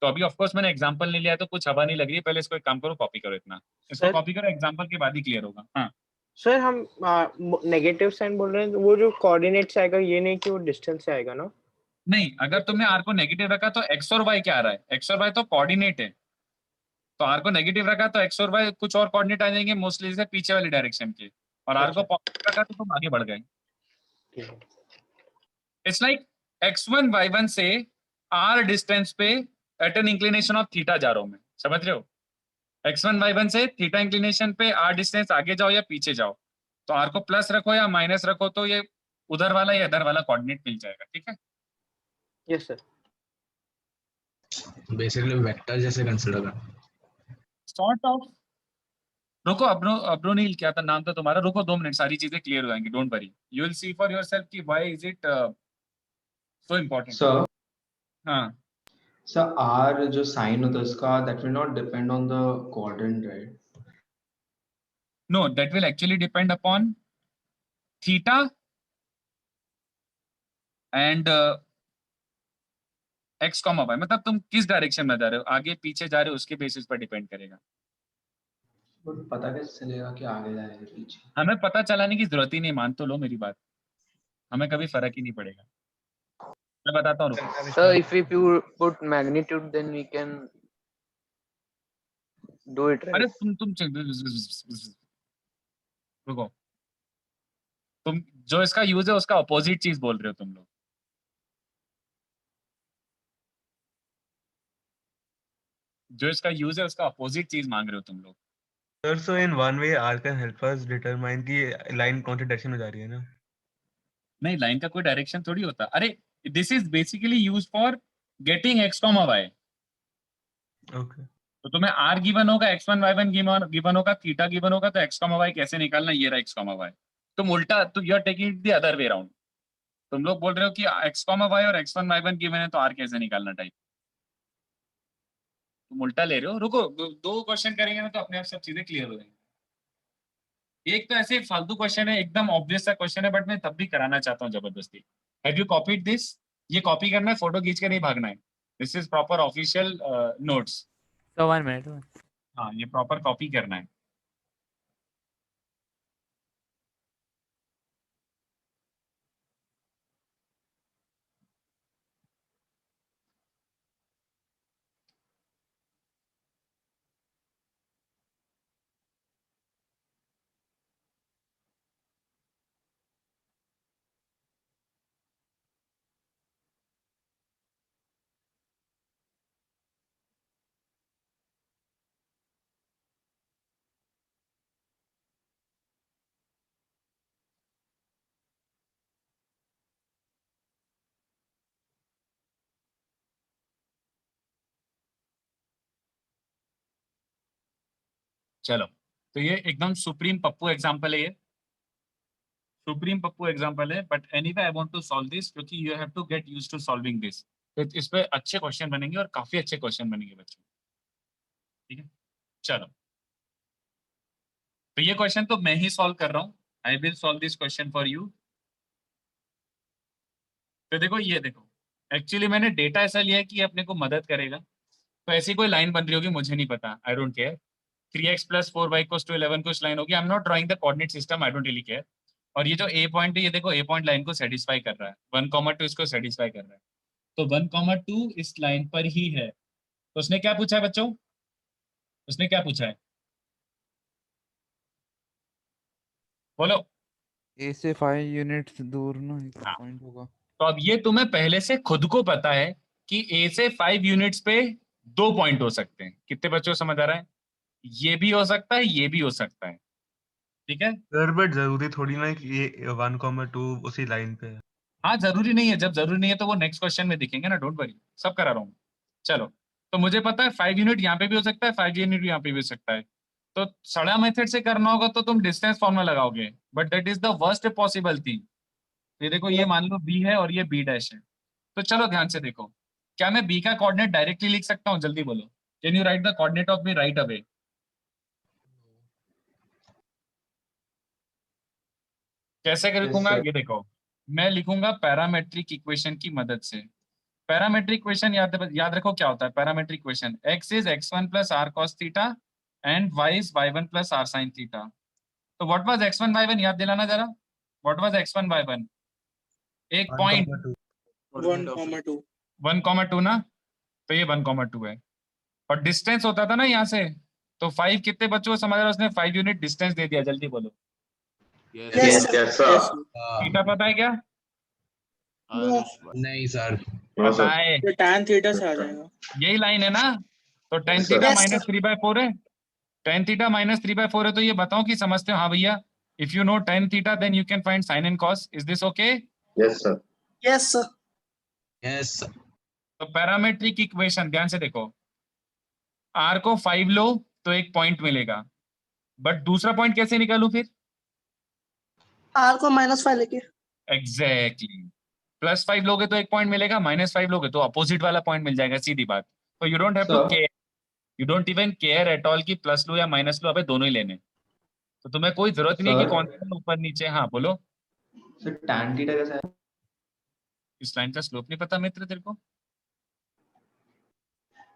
A: तो अभी ऑफ कोर्स मैंने एग्जांपल नहीं लिया तो कुछ हवा नहीं लग रही है, पहले इसको एक काम करो, कॉपी करो, इतना इसको
C: सर
A: कॉपी करो, एग्जांपल के बाद ही क्लियर होगा। हाँ
C: सर हम नेगेटिव साइन बोल रहे हैं, तो वो जो कोऑर्डिनेट से आएगा, ये नहीं कि वो डिस्टेंस से आएगा ना?
A: नहीं, अगर तुमने आर को नेगेटिव रखा तो एक्स और वाई क्या आ रहा है? एक्स और वाई तो कोऑर्डिनेट है, तो आर को नेगेटिव रखा तो एक्स और वाई कुछ और कोऑर्डिनेट आ जाएंगे, मोस्टली जैसे पीछे वाली डायरेक्शन के, और आर को पॉजिटिव रखा तो तुम आगे बढ़ गए। इट्स लाइक x1 y1 से r डिस्टेंस पे at an inclination of theta जा रहा हूं मैं, समझ रहे हो? x1 y1 से थीटा इंक्लिनेशन पे r डिस्टेंस आगे जाओ या पीछे जाओ, तो r को प्लस रखो या माइनस रखो तो ये उधर वाला या इधर वाला कोऑर्डिनेट मिल जाएगा, ठीक है?
C: Yes sir.
F: बेसिकली वेक्टर जैसे कंसीडर करना।
A: Sort of. रुको, अब्रोनील क्या था नाम था तुम्हारा? रुको 2 मिनट, सारी चीजें क्लियर हो जाएंगी, don't worry, you will see for yourself कि why is it so important.
H: Sir,
A: हाँ
H: sir R जो साइन होता है उसका that will not depend on the quadrant, right?
A: no, that will actually depend upon theta and x, y, मतलब तुम किस direction में जा रहे हो, आगे पीछे जा रहे हो, उसके बेसिस पर डिपेंड करेगा।
H: बट पता कैसे चलेगा कि आगे जाने के पीछे?
A: हमें पता चलाने की जरूरत ही नहीं, मान तो लो मेरी बात, हमें कभी फर्क ही नहीं पड़ेगा। मैं बताता हूँ रुको।
C: Sir, if we put magnitude, then we can do it,
A: अरे
C: right?
A: रुको, तुम जो इसका यूज है उसका अपोजिट चीज बोल रहे हो तुम लोग। जो इसका यूज है उसका अपोजिट चीज मांग रहे हो तुम लोग।
B: Sir, so in one way, R can help us determine कि line कौन सी direction में जा रही है ना?
A: नहीं, लाइन का कोई डायरेक्शन थोड़ी होता। अरे this is basically use for getting x, y।
B: Okay.
A: तो तुम्हें r गिवन होगा, x1 y1 गिवन होगा, थीटा गिवन होगा, तो x, y कैसे निकालना, ये रहा x, y। तुम उल्टा, तो you are taking it the other way round. तुम लोग बोल रहे हो कि x, y और x1 y1 गिवन है, तो r कैसे निकालना टाइप। तुम उल्टा ले रहे हो। रुको, दो क्वेश्चन करेंगे ना तो अपने आप सब चीजें क्लियर हो जाएंगी। एक तो ऐसे फालतू क्वेश्चन है, एकदम ऑब्वियस सा क्वेश्चन है, बट मैं तब भी कराना चाहता हूँ जबरदस्ती। Have you copied this? ये कॉपी करना है, फोटो खींच के नहीं भागना है। This is proper official notes.
K: So 1 minute.
A: हाँ, ये प्रॉपर कॉपी करना है। चलो, तो ये एकदम सुप्रीम पप्पू एग्जांपल है। ये सुप्रीम पप्पू एग्जांपल है, but anyway I want to solve this, क्योंकि you have to get used to solving this. तो इस पे अच्छे क्वेश्चन बनेंगे और काफी अच्छे क्वेश्चन बनेंगे बच्चों। ठीक है, चलो। तो ये क्वेश्चन तो मैं ही सॉल्व कर रहा हूँ। I will solve this question for you. तो देखो, ये देखो, एक्चुअली मैंने डेटा ऐसा लिया है कि ये अपने को मदद करेगा। तो ऐसी कोई लाइन बन रही होगी, मुझे नहीं पता, आई डोंट केयर। 3x + 4y = 11 कुछ लाइन होगी। आई am not drawing the coordinate system, I don't really care. और ये जो ए पॉइंट है, ये देखो, ए पॉइंट लाइन को सेटिस्फाई कर रहा है। 1,2 इसको सेटिस्फाई कर रहा है। तो 1,2 इस लाइन पर ही है। तो उसने क्या पूछा है बच्चों? उसने क्या पूछा है, बोलो।
M: ए से 5 यूनिट्स दूर ना एक
A: हाँ।
M: पॉइंट होगा।
A: तो अब ये तुम्हें पहले से खुद को पता है कि ए से 5 यूनिट्स पे 2 पॉइंट हो सकते हैं। कितने बच्चों को समझ आ रहा है? ये भी हो सकता है, ये भी हो सकता है। ठीक है
B: सर, बट जरूरी थोड़ी ना कि ये 1,2 उसी लाइन पे है।
A: हाँ, जरूरी नहीं है। जब जरूरी नहीं है तो वो नेक्स्ट क्वेश्चन में दिखेंगे ना, डोंट वरी, सब करा रहा हूँ। चलो, तो मुझे पता है 5 यूनिट यहाँ पे भी हो सकता है, 5 यूनिट यहाँ पे भी हो सकता है। तो सड़ा मेथड से करना होगा तो तुम डिस्टेंस फॉर्मूला लगाओगे, but that is the worst possible thing. ये देखो, ये मान लो बी है और ये बी डैश है। तो चलो ध्यान से देखो, क्या मैं बी का कोऑर्डिनेट डायरेक्टली लिख सकता हूँ? जल्दी बोलो, can you write the coordinate of B right away? कैसे लिखूंगा?
H: sir.
A: ये देखो, मैं लिखूंगा पैरामेट्रिक इक्वेशन की मदद से। पैरामेट्रिक इक्वेशन याद रखो क्या होता है। Parametric equation, x is x1 + r cos theta and y is y1 + r sin theta. तो व्हाट वाज x1 y1? याद दिलाना जरा, व्हाट वाज x1 y1? एक पॉइंट
L: 1,2
A: 1,2 ना, तो ये 1,2 है। और डिस्टेंस होता था ना यहाँ से, तो 5 कितने बच्चों को समझ रहा है? उसने 5 यूनिट डिस्टेंस दे दिया। जल्दी बोलो,
F: Yes, sir.
A: थीटा पता है क्या?
F: नहीं सर।
A: पता है,
L: तो tan थीटा से आ जाएगा।
A: यही लाइन है ना। तो tan
G: Yes, sir.
A: Theta
I: Yes, sir.
A: -3/4 है। tan थीटा -3/4 है। तो ये बताओ कि समझते हो? हाँ भैया, if you know tan theta then you can find sin and cos। Is this okay?
G: Yes, sir.
I: Yes, sir.
F: Yes, sir.
A: तो पैरामेट्रिक इक्वेशन ध्यान से देखो, r को 5 लो तो एक पॉइंट मिलेगा, बट दूसरा पॉइंट कैसे निकालूं फिर?
I: R को -5 लेके।
A: एग्जैक्टली, +5 लोगे तो एक पॉइंट मिलेगा, -5 लोगे तो अपोजिट वाला पॉइंट मिल जाएगा, सीधी बात। तो you don't have to
H: Sir.
A: Care, you don't even care at all कि प्लस लो या माइनस लो, अबे दोनों ही लेने। तो तुम्हें कोई जरूरत नहीं है कि
H: Sir.
A: कौन सा ऊपर नीचे। हाँ बोलो।
H: सर tan थीटा कैसा है?
A: इस लाइन का स्लोप नहीं पता मित्र तेरे को?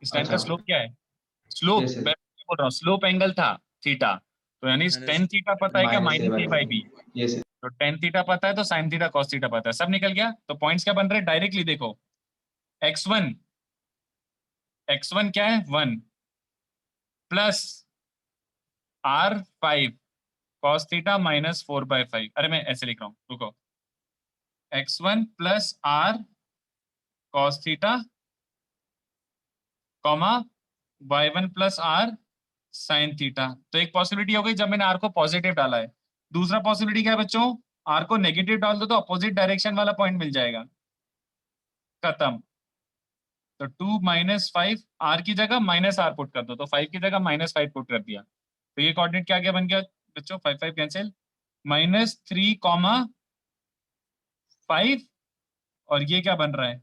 A: इस लाइन का
H: अच्छा।
A: स्लोप क्या है? Slope,
H: Yes, sir.
A: मैं बोल रहा हूँ, स्लोप एंगल था। थीटा, तो यानी टेन थीटा पता है क्या, माइनस ए बाई बी।
H: ये सर
A: तो टेन थीटा पता है तो साइन थीटा कॉस थीटा पता है, सब निकल गया। तो पॉइंट्स क्या बन रहे हैं डायरेक्टली देखो, x1 क्या है 1 plus r5 cos theta minus 4/5। अरे मैं ऐसे लिख रहा हूँ, रुको, x1 plus r cos theta comma y1 plus r sin theta. तो एक पॉसिबिलिटी हो गई जब मैंने r को पॉजिटिव डाला है। दूसरा पॉसिबिलिटी क्या है बच्चों, r को नेगेटिव डाल दो तो अपोजिट डायरेक्शन वाला पॉइंट मिल जाएगा, खत्म। तो 2 माइनस 5 r की जगह माइनस r पुट कर दो, तो 5 की जगह माइनस 5 पुट कर दिया, तो ये कोऑर्डिनेट क्या क्या बन गया बच्चों, 5 5 कैंसिल, -3, 5 और ये क्या बन रहा है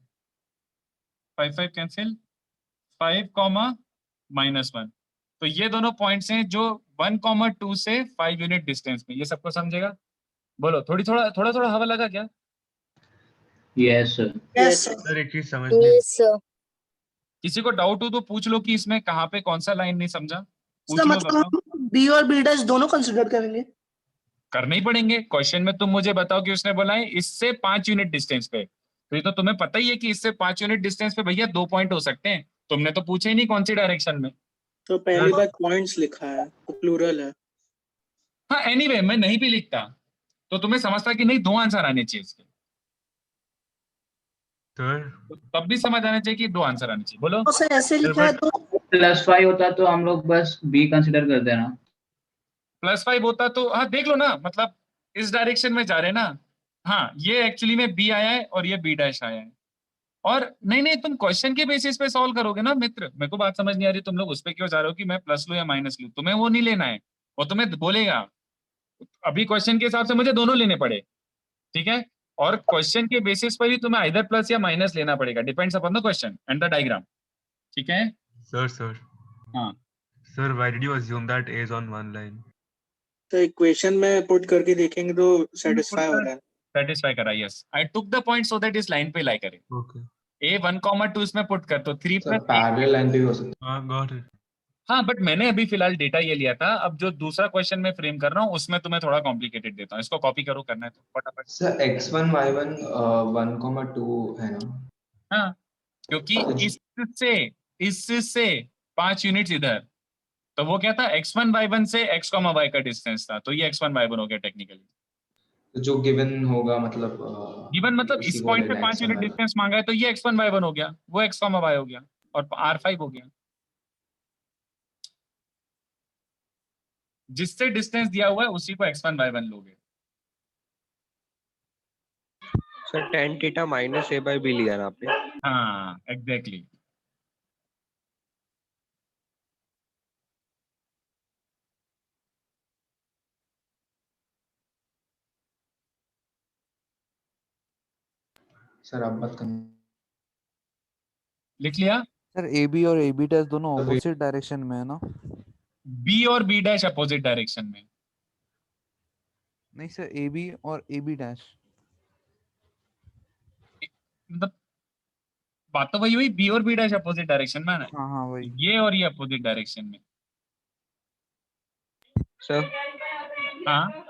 A: 5 5 कैंसिल 5, -1। तो ये दोनों पॉइंट्स हैं जो 1, 2 से 5 यूनिट डिस्टेंस में, ये सबको समझेगा। बोलो, थोड़ा थोड़ा हवा लगा क्या?
F: Yes sir.
I: यस
B: सर एक चीज समझ नहीं,
A: किसी को डाउट हो तो पूछ लो कि इसमें कहाँ पे कौन सा लाइन नहीं समझा, पूछ
I: सर,
A: लो,
I: मतलब
A: बताओ।
I: हम बी और बी डैश दोनों कंसिडर करेंगे।
A: करने ही पड़ेंगे, क्वेश्चन में तुम मुझे बताओ कि उसने बोला है इससे 5 यूनिट डिस्टेंस पे, तो ये तो तुम्हें पता ही है कि इससे 5 यूनिट डिस्टेंस पे भैया 2 पॉइंट हो सकते हैं, तुमने तो पूछा ही नहीं कौन सी डायरेक्शन में।
L: तो पहली बार पॉइंट्स लिखा है तो प्लूरल है।
A: हाँ एनीवे मैं नहीं भी लिखता तो तुम्हें समझता कि नहीं 2 आंसर आने चाहिए इसके,
B: सर
A: तो तब भी समझ आना चाहिए कि 2 आंसर आने चाहिए। बोलो
I: तो सर ऐसे लिखा है तो
F: +5 होता तो हम लोग बस बी कंसिडर कर देना।
A: +5 होता तो हाँ देख लो ना, मतलब इस डायरेक्शन में जा रहे हैं ना। हाँ ये एक्चुअली में बी आया है और ये बी डैश आया है, और नहीं तुम क्वेश्चन के बेसिस पे सॉल्व करोगे ना मित्र। मेरे को बात समझ नहीं आ रही, तुम लोग उस पे क्यों जा रहे हो कि मैं प्लस लूं या माइनस लूं, तुम्हें वो नहीं लेना है, वो तुम्हें बोलेगा। अभी क्वेश्चन के हिसाब से मुझे दोनों लेने पड़े, ठीक है, और क्वेश्चन के बेसिस पर ही तुम्हें आइदर प्लस या माइनस लेना पड़ेगा, depends upon the question and the diagram, ठीक है।
B: सर
A: हाँ
B: sir why did you assume that A is on one line?
L: तो इक्वेशन में पुट करके देखेंगे तो सेटिस्फाई हो रहा है।
A: सेटिस्फाई करा, yes I took the point so that इस लाइन पे लाई करे।
B: ओके
A: ए 1, 2 इसमें पुट कर, तो 3
H: सर
A: +
H: पैरेलल लाइन पे भी हो सकता
B: हाँ गॉट इट।
A: हाँ बट मैंने अभी फिलहाल डेटा ये लिया था, अब जो दूसरा क्वेश्चन में फ्रेम कर रहा हूँ उसमें तुम्हें थोड़ा कॉम्प्लिकेटेड देता हूँ, इसको कॉपी करो, करना है तो फटाफट।
H: है। सर x1 y1 1,2 है ना?
A: हाँ क्योंकि इससे 5 यूनिट्स इधर, तो वो क्या था x1 y1 से x, y का डिस्टेंस था, तो ये x1 y1 हो गया टेक्निकली।
H: तो जो गिवन होगा मतलब
A: गिवन मतलब
H: उसी
A: इस
H: को
A: पॉइंट पे
H: लेना
A: 5
H: x1
A: यूनिट
H: y1।
A: डिस्टेंस मांगा है, तो ये x1 y1 हो गया, वो x, y हो गया, और r5 हो गया। जिससे डिस्टेंस दिया हुआ है उसी को x1 y1 लोगे।
D: Sir tan theta minus a by B लिया ना आपने?
A: हाँ एग्जैक्टली।
H: सर अब बात करना
A: लिख लिया।
M: सर ए बी और ए बी डैश दोनों ऑपोजिट डायरेक्शन में है ना?
A: बी और बी डैश अपोजिट डायरेक्शन में।
M: नहीं सर, ए बी और ए बी डैश।
A: मतलब बात तो वही हुई, बी और बी डैश अपोजिट डायरेक्शन में है ना,
M: हाँ वही।
A: ये और ये अपोजिट डायरेक्शन में।
D: सर
A: हाँ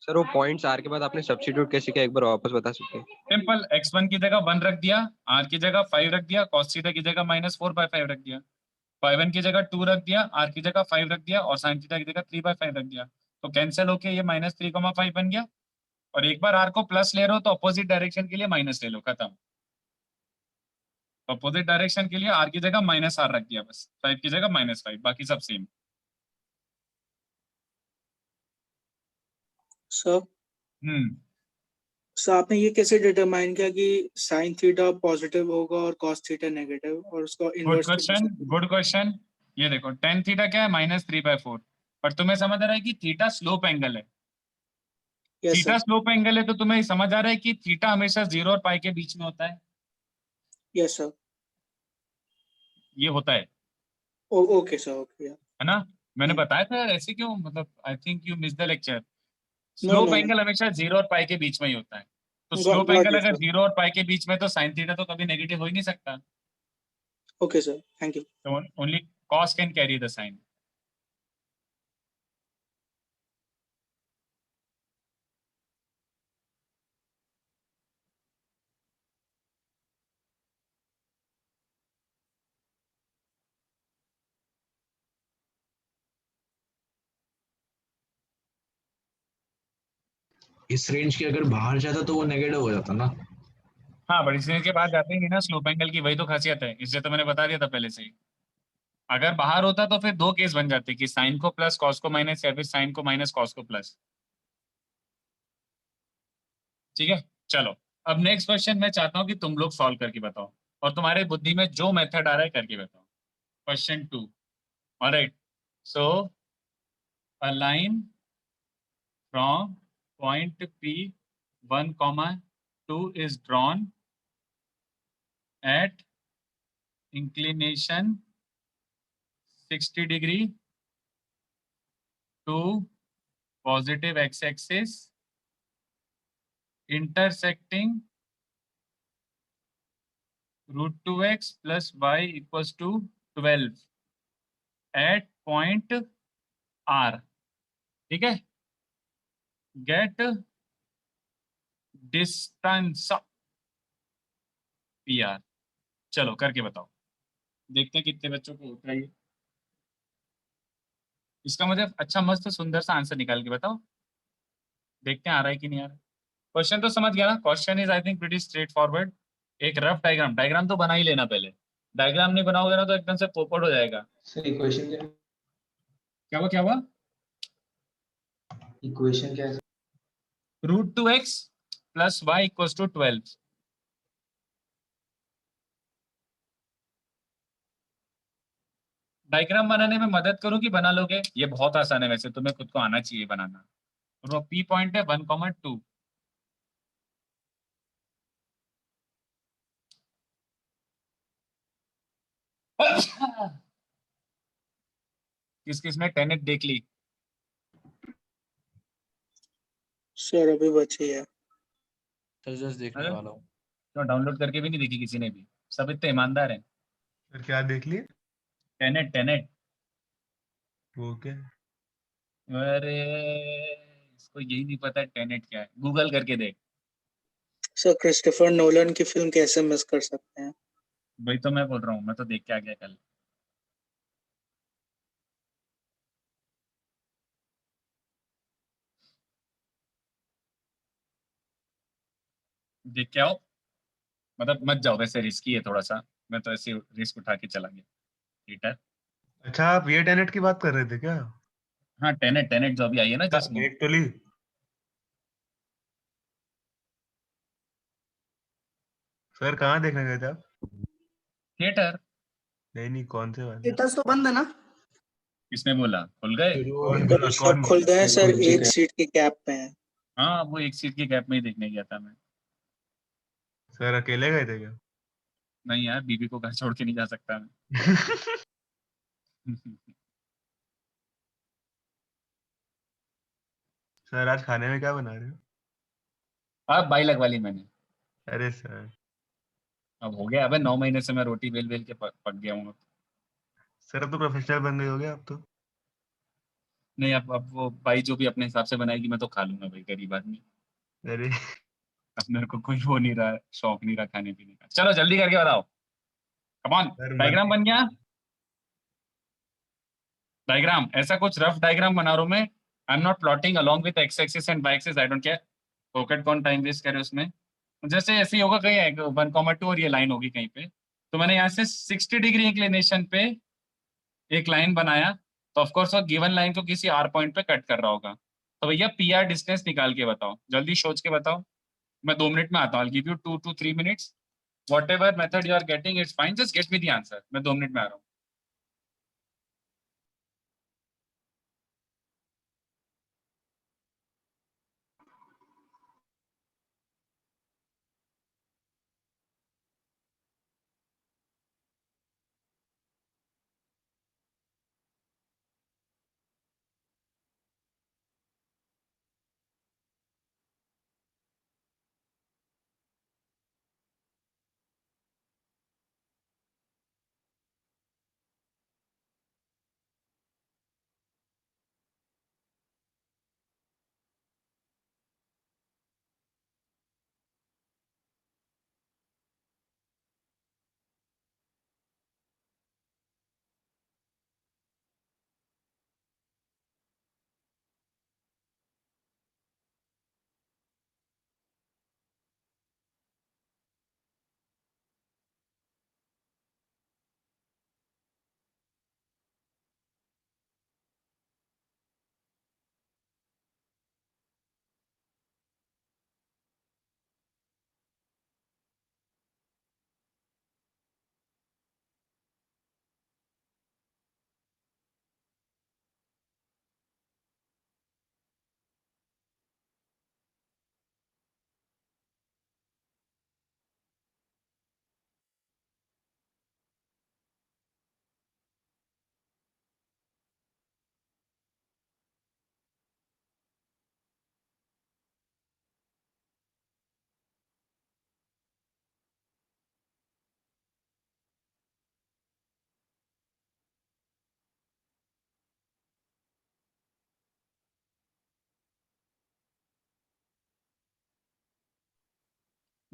D: सर वो पॉइंट्स आर के बाद आपने सब्स्टिट्यूट कैसे किया, एक बार वापस बता सकते हैं?
A: सिंपल, x1 की जगह 1 रख दिया, r की जगह 5 रख दिया, cos थीटा की जगह -4/5 रख दिया, y1 की जगह 2 रख दिया, r की जगह 5 रख दिया, और sin थीटा की जगह 3/5 रख दिया। तो कैंसिल होके ये -3, 5 बन गया, और एक बार r को प्लस ले रहे हो तो अपोजिट डायरेक्शन के लिए माइनस ले लो, खत्म। तो अपोजिट डायरेक्शन के लिए r की जगह -r रख दिया, बस 5 की जगह -5, बाकी सब सेम।
L: सर सो आपने ये कैसे डिटरमाइन किया कि साइन थीटा पॉजिटिव होगा और कॉस थीटा नेगेटिव, और उसका
A: good
L: inverse
A: question, good question. ये देखो tan थीटा क्या है -3/4, पर तुम्हें समझ आ रहा है कि थीटा स्लोप एंगल है। थीटा स्लोप एंगल है तो तुम्हें समझ आ रहा है कि थीटा हमेशा 0 और पाई के बीच में होता है।
L: Yes sir.
A: ये होता है,
L: ओके सर, ओके
A: है ना। मैंने बताया था यार, ऐसे क्यों, मतलब I think you miss the lecture.
L: No,
A: slope
L: no.
A: Angle हमेशा 0 और पाई के बीच में ही होता है, तो
L: Got-
A: slope
L: got
A: angle
L: it,
A: अगर
L: sir.
A: 0 और पाई के बीच में तो साइन थीटा तो कभी नेगेटिव हो ही नहीं सकता।
L: Okay sir, thank you.
A: तो only cos can carry the sign.
F: इस रेंज के अगर बाहर जाता तो वो नेगेटिव हो जाता ना।
A: हाँ बट इस रेंज के बाद जाते ही नहीं ना स्लोप एंगल की, वही तो खासियत है, इसलिए तो मैंने बता दिया था पहले से ही। अगर बाहर होता तो फिर दो केस बन जाते कि साइन को प्लस कॉस को माइनस, या फिर साइन को माइनस कॉस को प्लस। ठीक है चलो, अब नेक्स्ट क्वेश्चन मैं चाहता हूँ कि तुम लोग सॉल्व करके बताओ, और तुम्हारे बुद्धि में जो मेथड आ रहा है करके बताओ। Question 2। Alright, so a line from point P1 comma 2 is drawn at inclination 60 degree to positive x-axis intersecting root 2x plus y equals to 12 at point R. ठीक है, get distance PR। चलो करके बताओ, देखते हैं कितने बच्चों को होता है ये। इसका मुझे अच्छा मस्त सुंदर सा आंसर निकाल के बताओ, देखते हैं आ रहा है कि नहीं आ रहा। क्वेश्चन तो समझ गया ना, question is I think pretty straight forward. एक रफ डायग्राम, डायग्राम तो बना ही लेना पहले, डायग्राम नहीं बनाओगे ना तो एकदम से पोपट हो जाएगा।
H: सर इक्वेशन क्या
A: क्या हुआ क्या हुआ?
H: इक्वेशन क्या है?
A: √2x plus y equals to 12। Diagram बनाने में मदद करूं कि बना लोगे? ये बहुत आसान है, वैसे तुम्हें खुद को आना चाहिए बनाना। और पी पॉइंट है 1,2। किस किस ने टेनेट देख ली?
L: सर अभी बची है।
E: सर जस्ट देखने वाला हूँ।
A: तो डाउनलोड करके भी नहीं देखी किसी ने भी, सब इतने ईमानदार हैं।
B: फिर क्या देख लिए?
A: Tenet Tenet.
B: वो क्या?
A: अरे इसको यही नहीं पता टेनेट क्या है, गूगल करके देख।
L: सर क्रिस्टोफर नोलन की फिल्म कैसे मिस कर सकते हैं?
A: वही तो मैं बोल रहा हूँ, मैं तो देख के आ गया कल। देख के आओ, मतलब मत जाओ, वैसे रिस्की है थोड़ा सा, मैं तो ऐसे रिस्क उठा के चला गया। ठीक है।
B: अच्छा आप ये टेनेट की बात कर रहे थे क्या?
A: हाँ टेनेट, टेनेट जो अभी आई है ना जस्ट।
B: देख तो ली। सर कहाँ देखने गए थे आप?
A: थिएटर।
B: नहीं नहीं, कौन से वाले?
I: थिएटर्स तो बंद है ना?
A: किसने बोला खुल गए?
L: सब खुल गए हैं सर, एक सीट की कैप पे हैं।
A: हाँ वो एक सीट की गैप में ही देखने गया था मैं।
B: सर अकेले गए थे क्या?
A: नहीं यार, बीबी को घर छोड़ के नहीं जा सकता मैं।
B: सर आज खाने में क्या बना रहे हो?
A: अब बाई लगवा ली मैंने।
B: अरे सर।
A: अब हो गया, अबे 9 महीने से मैं रोटी बेल बेल के पक गया हूँ।
B: सर अब तो प्रोफेशनल बन गए होगे आप तो।
A: नहीं अब वो भाई जो भी अपने हिसाब से बनाएगी मैं तो खा लूंगा भाई, गरीब आदमी।
B: अरे
A: अब मेरे को कोई वो नहीं रहा, शौक नहीं रहा खाने पीने का। चलो जल्दी करके बताओ, कम ऑन।
B: सर
A: डायग्राम बन गया? डायग्राम ऐसा कुछ रफ डायग्राम बना रहा हूं मैं। I am not plotting along with X axis and Y axis, I don't care. फोकट कौन टाइम वेस्ट करे उसमें। जैसे ऐसे ही होगा कहीं 1,2 और ये लाइन होगी कहीं पे, तो मैंने यहाँ से 60 डिग्री इंक्लिनेशन पे एक लाइन बनाया, तो ऑफकोर्स वो गिवन लाइन को किसी आर पॉइंट पे कट कर रहा होगा। तो भैया पी आर डिस्टेंस निकाल के बताओ, जल्दी सोच के बताओ। मैं 2 मिनट में आता हूँ, give you 2 to 3 minutes। Whatever method you are getting it's fine, just get me the answer. मैं 2 मिनट में आ रहा हूँ।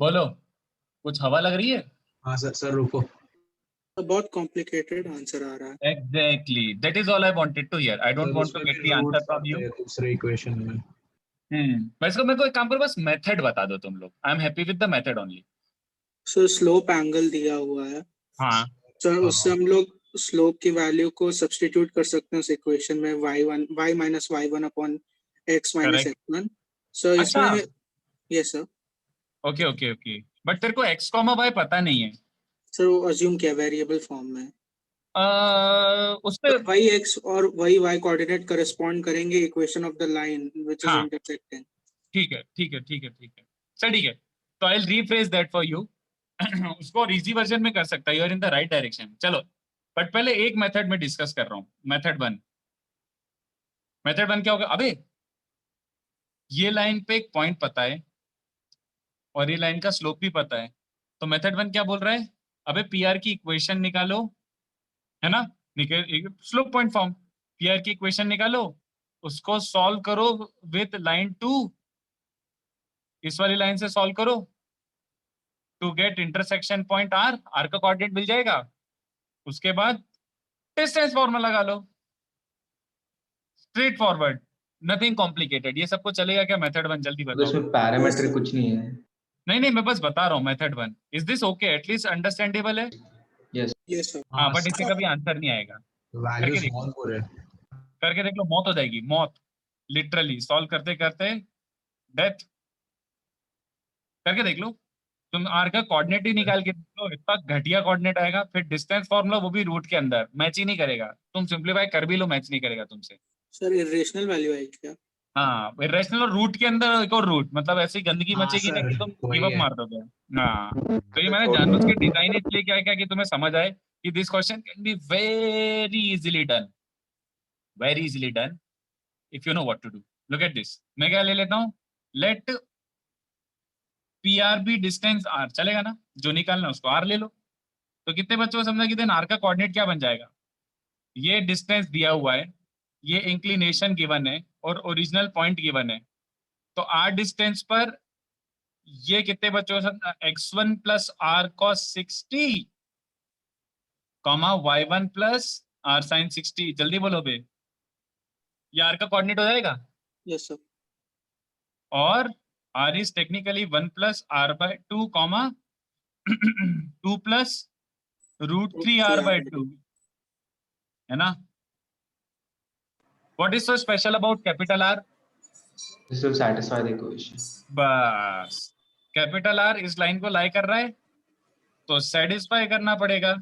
A: बोलो, कुछ हवा लग रही है?
F: हाँ सर रुको।
L: तो बहुत कॉम्प्लिकेटेड आंसर आ रहा है।
A: Exactly. That is all I wanted to hear. I don't
F: sir
A: want to
F: उसमें
A: get
F: भी
A: the answer
F: रूट्स
A: from
F: आते
A: you.
F: हैं दूसरे इक्वेशन में।
A: वैसे मेरे को एक काम करो, बस मेथड बता दो तुम लोग. I am happy with the method only.
L: So slope angle दिया हुआ है
A: हाँ
L: सर, उससे हम लोग स्लोप की वैल्यू को सब्स्टिट्यूट कर सकते हैं उस इक्वेशन में y minus y1 upon x minus
A: correct.
L: x1। सो
A: अच्छा,
L: इसमें yes sir.
A: Okay okay okay. But तेरे को x कॉमा y पता नहीं है.
L: सर वो अज्यूम किया वेरिएबल फॉर्म में,
A: उस पे
L: तो वही x और वही y कोऑर्डिनेट करस्पॉन्ड करेंगे equation of the line which is
A: हाँ
L: इंटरसेक्टिंग।
A: ठीक है ठीक है ठीक है ठीक है. चल ठीक है, तो I will rephrase that for you. उसको और इजी वर्जन में कर सकता है. You are in the right direction. चलो, बट पहले एक मेथड में डिस्कस कर रहा हूँ. Method one. मेथड वन क्या होगा? अबे ये लाइन पे एक पॉइंट पता है और ये लाइन का स्लोप भी पता है. तो मेथड वन क्या बोल रहा है? अबे पी आर की इक्वेशन निकालो, है ना? Slope point form. P R की इक्वेशन निकालो, उसको सॉल्व करो विद लाइन टू. इस वाली लाइन से सॉल्व करो to get intersection point R. R का कोऑर्डिनेट मिल जाएगा. उसके बाद डिस्टेंस फॉर्मूला लगा लो. Straightforward, nothing complicated. ये सबको चलेगा क्या? मेथड वन जल्दी
H: तो
A: बताओ.
H: इसमें पैरामीट्रिक कुछ नहीं है?
A: नहीं मैं बस बता रहा हूँ. Method one, is this okay? At least understandable है?
H: Yes
L: yes sir.
A: हाँ, बट इससे कभी आंसर नहीं आएगा.
F: वैल्यू
A: करके देख,
F: स्मॉल पूरे।
A: करके देख लो. मौत हो जाएगी, मौत. लिटरली सॉल्व करते करते डेथ. करके देख लो. तुम आर का कोऑर्डिनेट ही निकाल के देख लो, इतना घटिया कोऑर्डिनेट आएगा. फिर डिस्टेंस फॉर्मूला, वो भी रूट के अंदर, मैच ही नहीं करेगा. तुम सिंप्लीफाई कर भी लो, मैच नहीं करेगा तुमसे.
L: सर इरेशनल वैल्यू है क्या?
A: हाँ, इरेशनल और रूट के अंदर एक और रूट. मतलब ऐसी गंदगी
F: हाँ
A: मचेगी ना
F: सर
A: कि तुम
F: वही
A: गिव अप
F: है।
A: मार दोगे. हाँ, तो ये मैंने जानबूझ के डिजाइन इसलिए क्या क्या कि तुम्हें समझ आए कि this question can be very easily done. Very easily done if you know what to do. Look at this. मैं क्या ले लेता हूँ? Let P R be distance R. चलेगा ना? जो निकालना है उसको आर ले लो. तो कितने बच्चों को समझा कि देन आर का कोऑर्डिनेट क्या बन जाएगा? ये डिस्टेंस दिया हुआ है, ये इंक्लिनेशन गिवन है और ओरिजिनल पॉइंट गिवन है. तो आर डिस्टेंस पर ये कितने बच्चों को समझा? x1 plus R cos 60 comma y1 plus R sine 60. जल्दी बोलो बे. ये आर का कोऑर्डिनेट हो जाएगा.
L: Yes sir.
A: और r is technically 1 plus R by 2 comma 2 plus root 3 R by 2, है ना? What is so special about capital R?
H: This will satisfy the equation.
A: बस कैपिटल आर इस लाइन को लाई कर रहा है तो सेटिस्फाई करना पड़ेगा.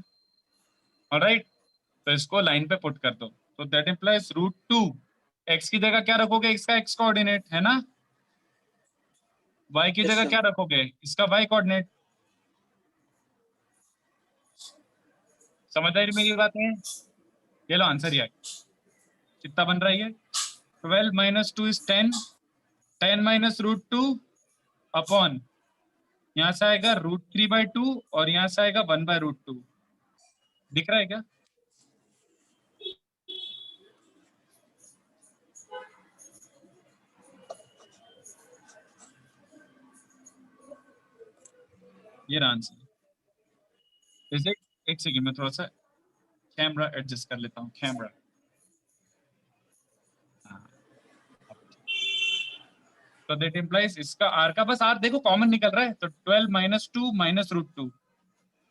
A: ऑलराइट, तो इसको लाइन पे पुट कर दो. तो दैट इंप्लाइज रूट 2. एक्स की जगह क्या रखोगे? इसका एक्स कोऑर्डिनेट, है ना? वाई की
L: Yes,
A: जगह
L: sir.
A: क्या रखोगे? इसका वाई कोऑर्डिनेट. समझ आई मेरी बातें? ये लो आंसर ये कितना बन रहा है ये? 12 minus 2 is 10. 10 minus root 2 upon यहाँ से आएगा रूट 3 बाई 2 और यहाँ से आएगा 1 बाय रूट 2. दिख रहा है क्या? ये रहा आंसर. इसे एक सेकंड में थोड़ा सा कैमरा एडजस्ट कर लेता हूँ. कैमरा, तो दैट इंप्लाइज इसका आर का बस आर देखो कॉमन निकल रहा है. तो 12 माइनस 2 माइनस रूट 2.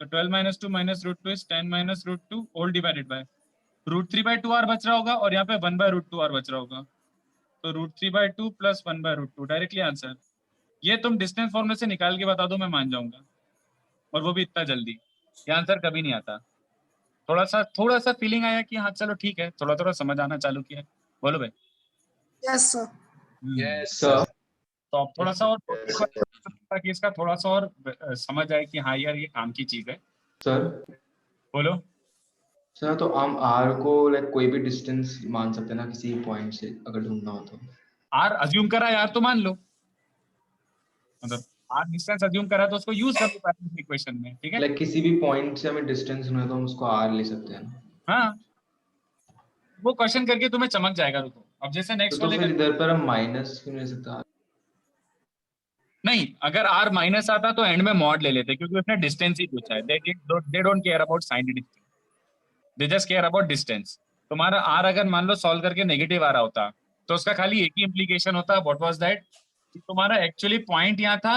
A: तो 12 minus 2 minus root 2 is 10 minus root 2 whole divided by root 3 by 2 R बच रहा होगा और यहाँ पे 1 बाय रूट 2 आर बच रहा होगा. तो root 3 by 2 plus 1 by root 2 directly answer. ये तुम डिस्टेंस फॉर्मूले से निकाल के बता दो, मैं मान जाऊंगा. और वो भी इतना जल्दी. ये आंसर कभी नहीं आता. थोड़ा सा फीलिंग आया कि हाँ चलो ठीक है, थोड़ा थोड़ा समझ आना चालू किया. बोलो भाई.
I: Yes sir.
F: Yes sir.
A: तो आप थोड़ा सा और ताकि इसका थोड़ा सा और समझ आए कि हाँ यार ये काम की चीज है.
H: सर
A: बोलो.
H: सर तो हम आर को लाइक कोई भी डिस्टेंस मान सकते हैं ना किसी पॉइंट से अगर ढूंढना हो तो?
A: आर अज्यूम करा यार तो मान लो. मतलब आर डिस्टेंस अज्यूम करा तो उसको यूज कर लो पैरेलल इक्वेशन में. ठीक है,
H: लाइक किसी भी पॉइंट से हमें डिस्टेंस ढूंढना है तो हम उसको आर ले सकते हैं ना?
A: हाँ वो क्वेश्चन करके तुम्हें चमक जाएगा. रुको अब जैसे नेक्स्ट
H: तो
A: वाले
H: फिर
A: का
H: इधर पर हम माइनस क्यों ले सकते हैं?
A: नहीं, अगर r माइनस आता तो एंड में मॉड ले लेते, क्योंकि उसने डिस्टेंस ही पूछा है। They don't care about sign distance, they just care about distance. तुम्हारा r अगर मान लो सॉल्व करके नेगेटिव आ रहा होता तो उसका खाली एक ही इंप्लीकेशन होता, व्हाट वाज दैट, कि तुम्हारा एक्चुअली पॉइंट यहाँ था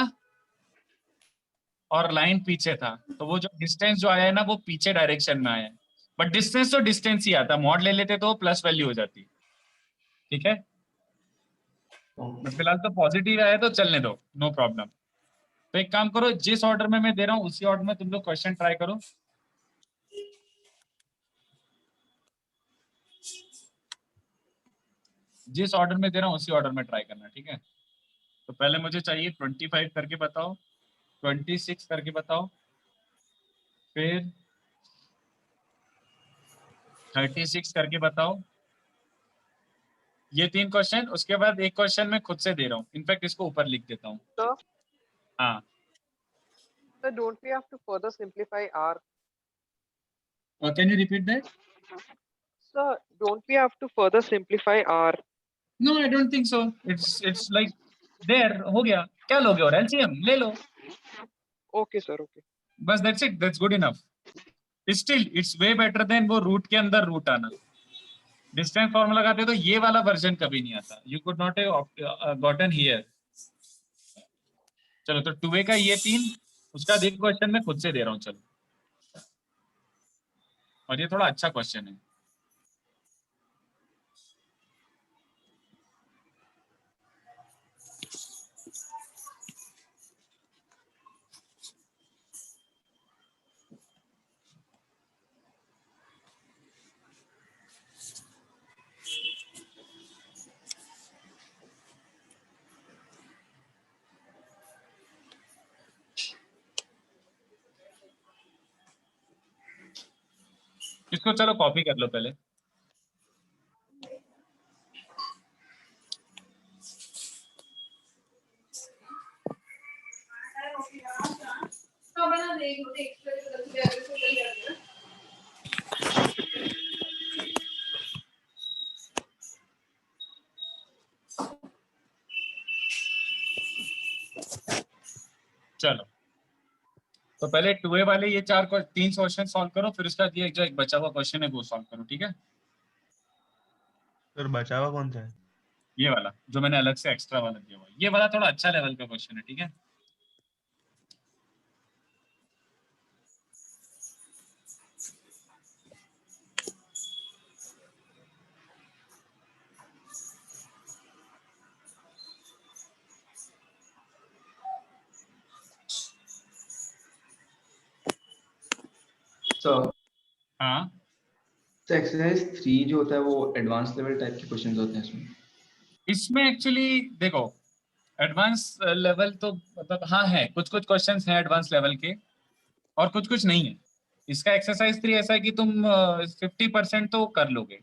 A: और लाइन पीछे था, तो वो जो डिस्टेंस जो आया है ना वो पीछे डायरेक्शन में आया है। बट डिस्टेंस तो डिस्टेंस ही आता, मॉड ले लेते तो प्लस वैल्यू हो जाती। ठीक है, बट फिलहाल तो पॉजिटिव आया तो चलने दो, नो प्रॉब्लम। तो एक काम करो, जिस ऑर्डर में मैं दे रहा हूँ उसी ऑर्डर में तुम लोग क्वेश्चन ट्राई करो। जिस ऑर्डर में दे रहा हूँ उसी ऑर्डर में ट्राई करना, ठीक है। तो पहले मुझे चाहिए 25 करके बताओ, 26 करके बताओ, फिर 36 करके बताओ। ये 3 क्वेश्चन, उसके बाद एक क्वेश्चन मैं खुद से दे रहा हूँ, इनफैक्ट इसको ऊपर लिख देता हूँ।
N: Sir,
A: हाँ,
N: sir, don't we have to further simplify R?
A: Can you repeat that?
N: Sir, don't we have to further simplify R?
A: No, I don't think so. It's like there, हो गया। क्या लोगे और एलसीएम ले लो,
N: Okay, sir. Okay.
A: बस that's it, that's good enough. Still it's way better than वो root के अंदर रूट आना। डिस्टेंस फॉर्मूला लगाते तो ये वाला वर्जन कभी नहीं आता, you could not have gotten here. चलो, तो 2a का ये 3, उसका एक क्वेश्चन मैं खुद से दे रहा हूँ, चलो। और ये थोड़ा अच्छा क्वेश्चन है। इसको चलो कॉपी कर लो पहले। चलो, तो पहले 2a वाले ये 3 क्वेश्चन सॉल्व करो, फिर उसका ये जो एक बचा हुआ क्वेश्चन है वो सॉल्व करो, ठीक है।
B: सर बचा हुआ कौन सा है?
A: ये वाला जो मैंने अलग से एक्स्ट्रा वाला दिया हुआ है, ये वाला थोड़ा अच्छा लेवल का क्वेश्चन है, ठीक है।
H: सर
A: हाँ,
H: तो एक्सरसाइज 3 जो होता है वो एडवांस लेवल टाइप के क्वेश्चंस होते हैं इसमें।
A: इसमें एक्चुअली देखो, एडवांस लेवल तो मतलब हाँ है, कुछ कुछ क्वेश्चंस हैं एडवांस लेवल के और कुछ कुछ नहीं है। इसका एक्सरसाइज 3 ऐसा है कि तुम 50% तो कर लोगे,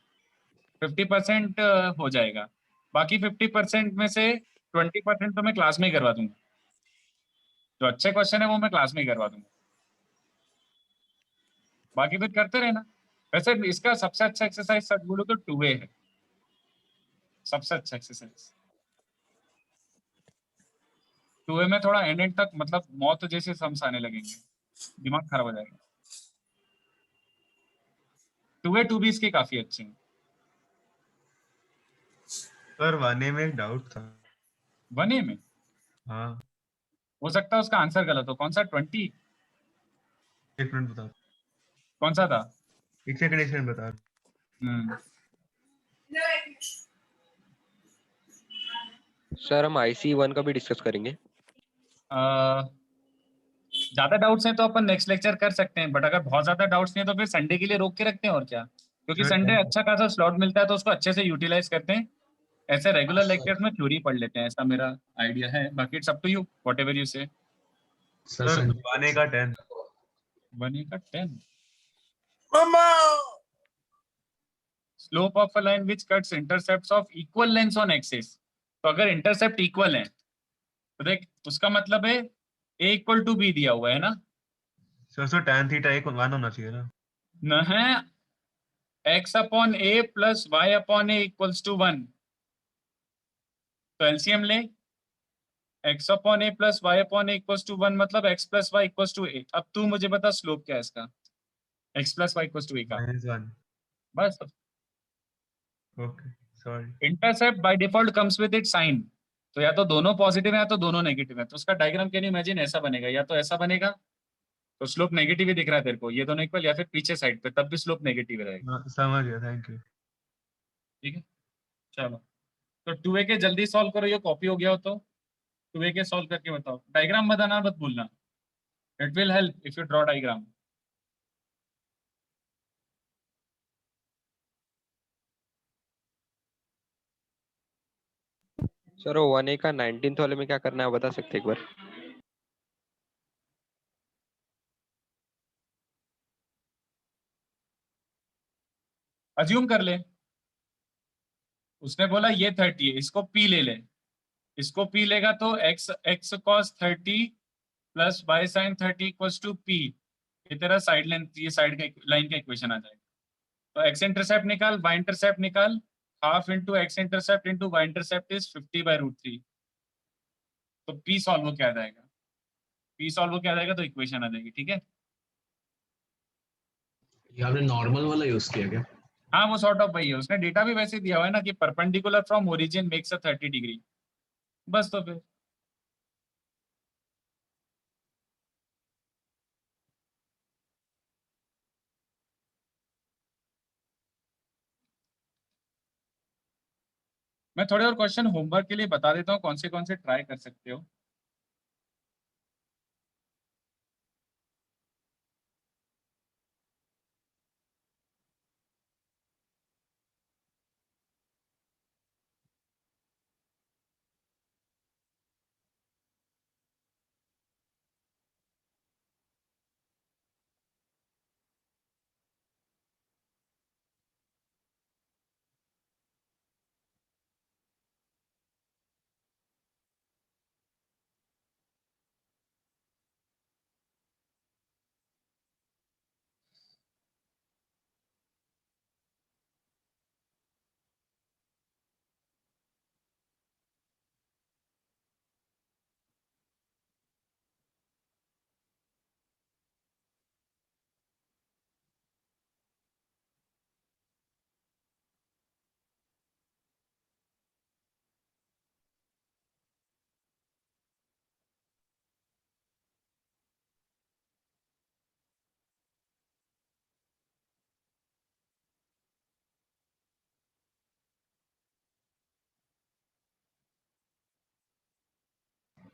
A: 50% हो जाएगा। बाकी 50% में से 20% तो मैं क्लास में ही करवा दूंगा। जो अच्छे क्वेश्चन है वो मैं क्लास में ही करवा दूंगा, बाकी फिर करते रहना। वैसे इसका सबसे अच्छा एक्सरसाइज सच बोलो तो 2a है, सबसे अच्छा एक्सरसाइज। 2a में थोड़ा एंड तक मतलब मौत जैसे सम्स आने लगेंगे, दिमाग खराब हो जाएगा। 2a 2b इसके काफी अच्छे हैं।
B: सर 1a में एक डाउट था।
A: 1a में?
B: हाँ,
A: हो सकता है उसका आंसर गलत हो। कौन सा 20?
B: एक मिनट बता,
A: कौन सा था?
B: एक सेकंड बता।
D: सर हम IC1 का भी डिस्कस करेंगे।
A: ज्यादा डाउट्स हैं तो अपन नेक्स्ट लेक्चर कर सकते हैं, बट अगर बहुत ज्यादा डाउट्स नहीं है तो फिर संडे के लिए रोक के रखते हैं, और क्या। क्योंकि
B: सर,
A: संडे अच्छा खासा स्लॉट मिलता है तो उसको अच्छे से यूटिलाइज करते हैं। ऐसे रेगुलर लेक्चर्स में थ्योरी पढ़ लेते हैं, ऐसा मेरा आइडिया है। बाकी it's up to you, whatever you say.
B: Sir 1a का 10।
A: 1a का 10। Slope of a line which cuts intercepts of equal lengths on axis. तो अगर इंटरसेप्ट इक्वल है तो देख उसका मतलब है a इक्वल टू b दिया हुआ है ना।
B: सर tan थीटा 1 होना चाहिए ना।
A: न है x upon a plus y upon a equals to 1। तो एलसीएम ले, x upon a plus y upon a equals to 1 मतलब x plus y equals to a। अब तू मुझे बता स्लोप क्या है इसका, x plus y equals to a का।
B: -1
A: बस
B: okay sorry.
A: Intercept by default comes with it sign, तो या तो दोनों पॉजिटिव है या तो दोनों नेगेटिव है, तो उसका डायग्राम कैन यू इमेजिन ऐसा बनेगा, या तो ऐसा बनेगा तो स्लोप नेगेटिव ही दिख रहा है तेरे को, ये दोनों इक्वल, या फिर पीछे साइड पे तब भी स्लोप नेगेटिव रहेगा।
B: हाँ, समझ गया, थैंक यू।
A: ठीक है चलो, तो 2a के जल्दी सॉल्व करो, ये कॉपी हो गया हो तो 2a के सॉल्व करके बताओ, डायग्राम बताना मत भूलना, it will help if you draw diagram.
D: Sir वो 1A का 19th वाले में क्या करना है बता सकते एक बार?
A: अज्यूम कर ले, उसने बोला ये 30 है, इसको p ले ले, इसको p लेगा तो x cos 30 plus y sin 30 equals to p, ये तेरा साइड लेंथ, ये साइड का लाइन का इक्वेशन आ जाएगा। तो x इंटरसेप्ट निकाल, y इंटरसेप्ट निकाल, half into x intercept into y intercept is 50/√3, तो p सॉल्व क्या आ जाएगा, p सॉल्व क्या आ जाएगा, तो इक्वेशन आ जाएगी। ठीक है,
F: ये आपने नॉर्मल वाला यूज किया क्या?
A: हाँ वो सॉर्ट ऑफ वही है, उसने डेटा भी वैसे दिया हुआ है ना कि perpendicular from origin makes a 30 degree, बस तो फिर मैं थोड़े और क्वेश्चन होमवर्क के लिए बता देता हूँ कौन से ट्राई कर सकते हो।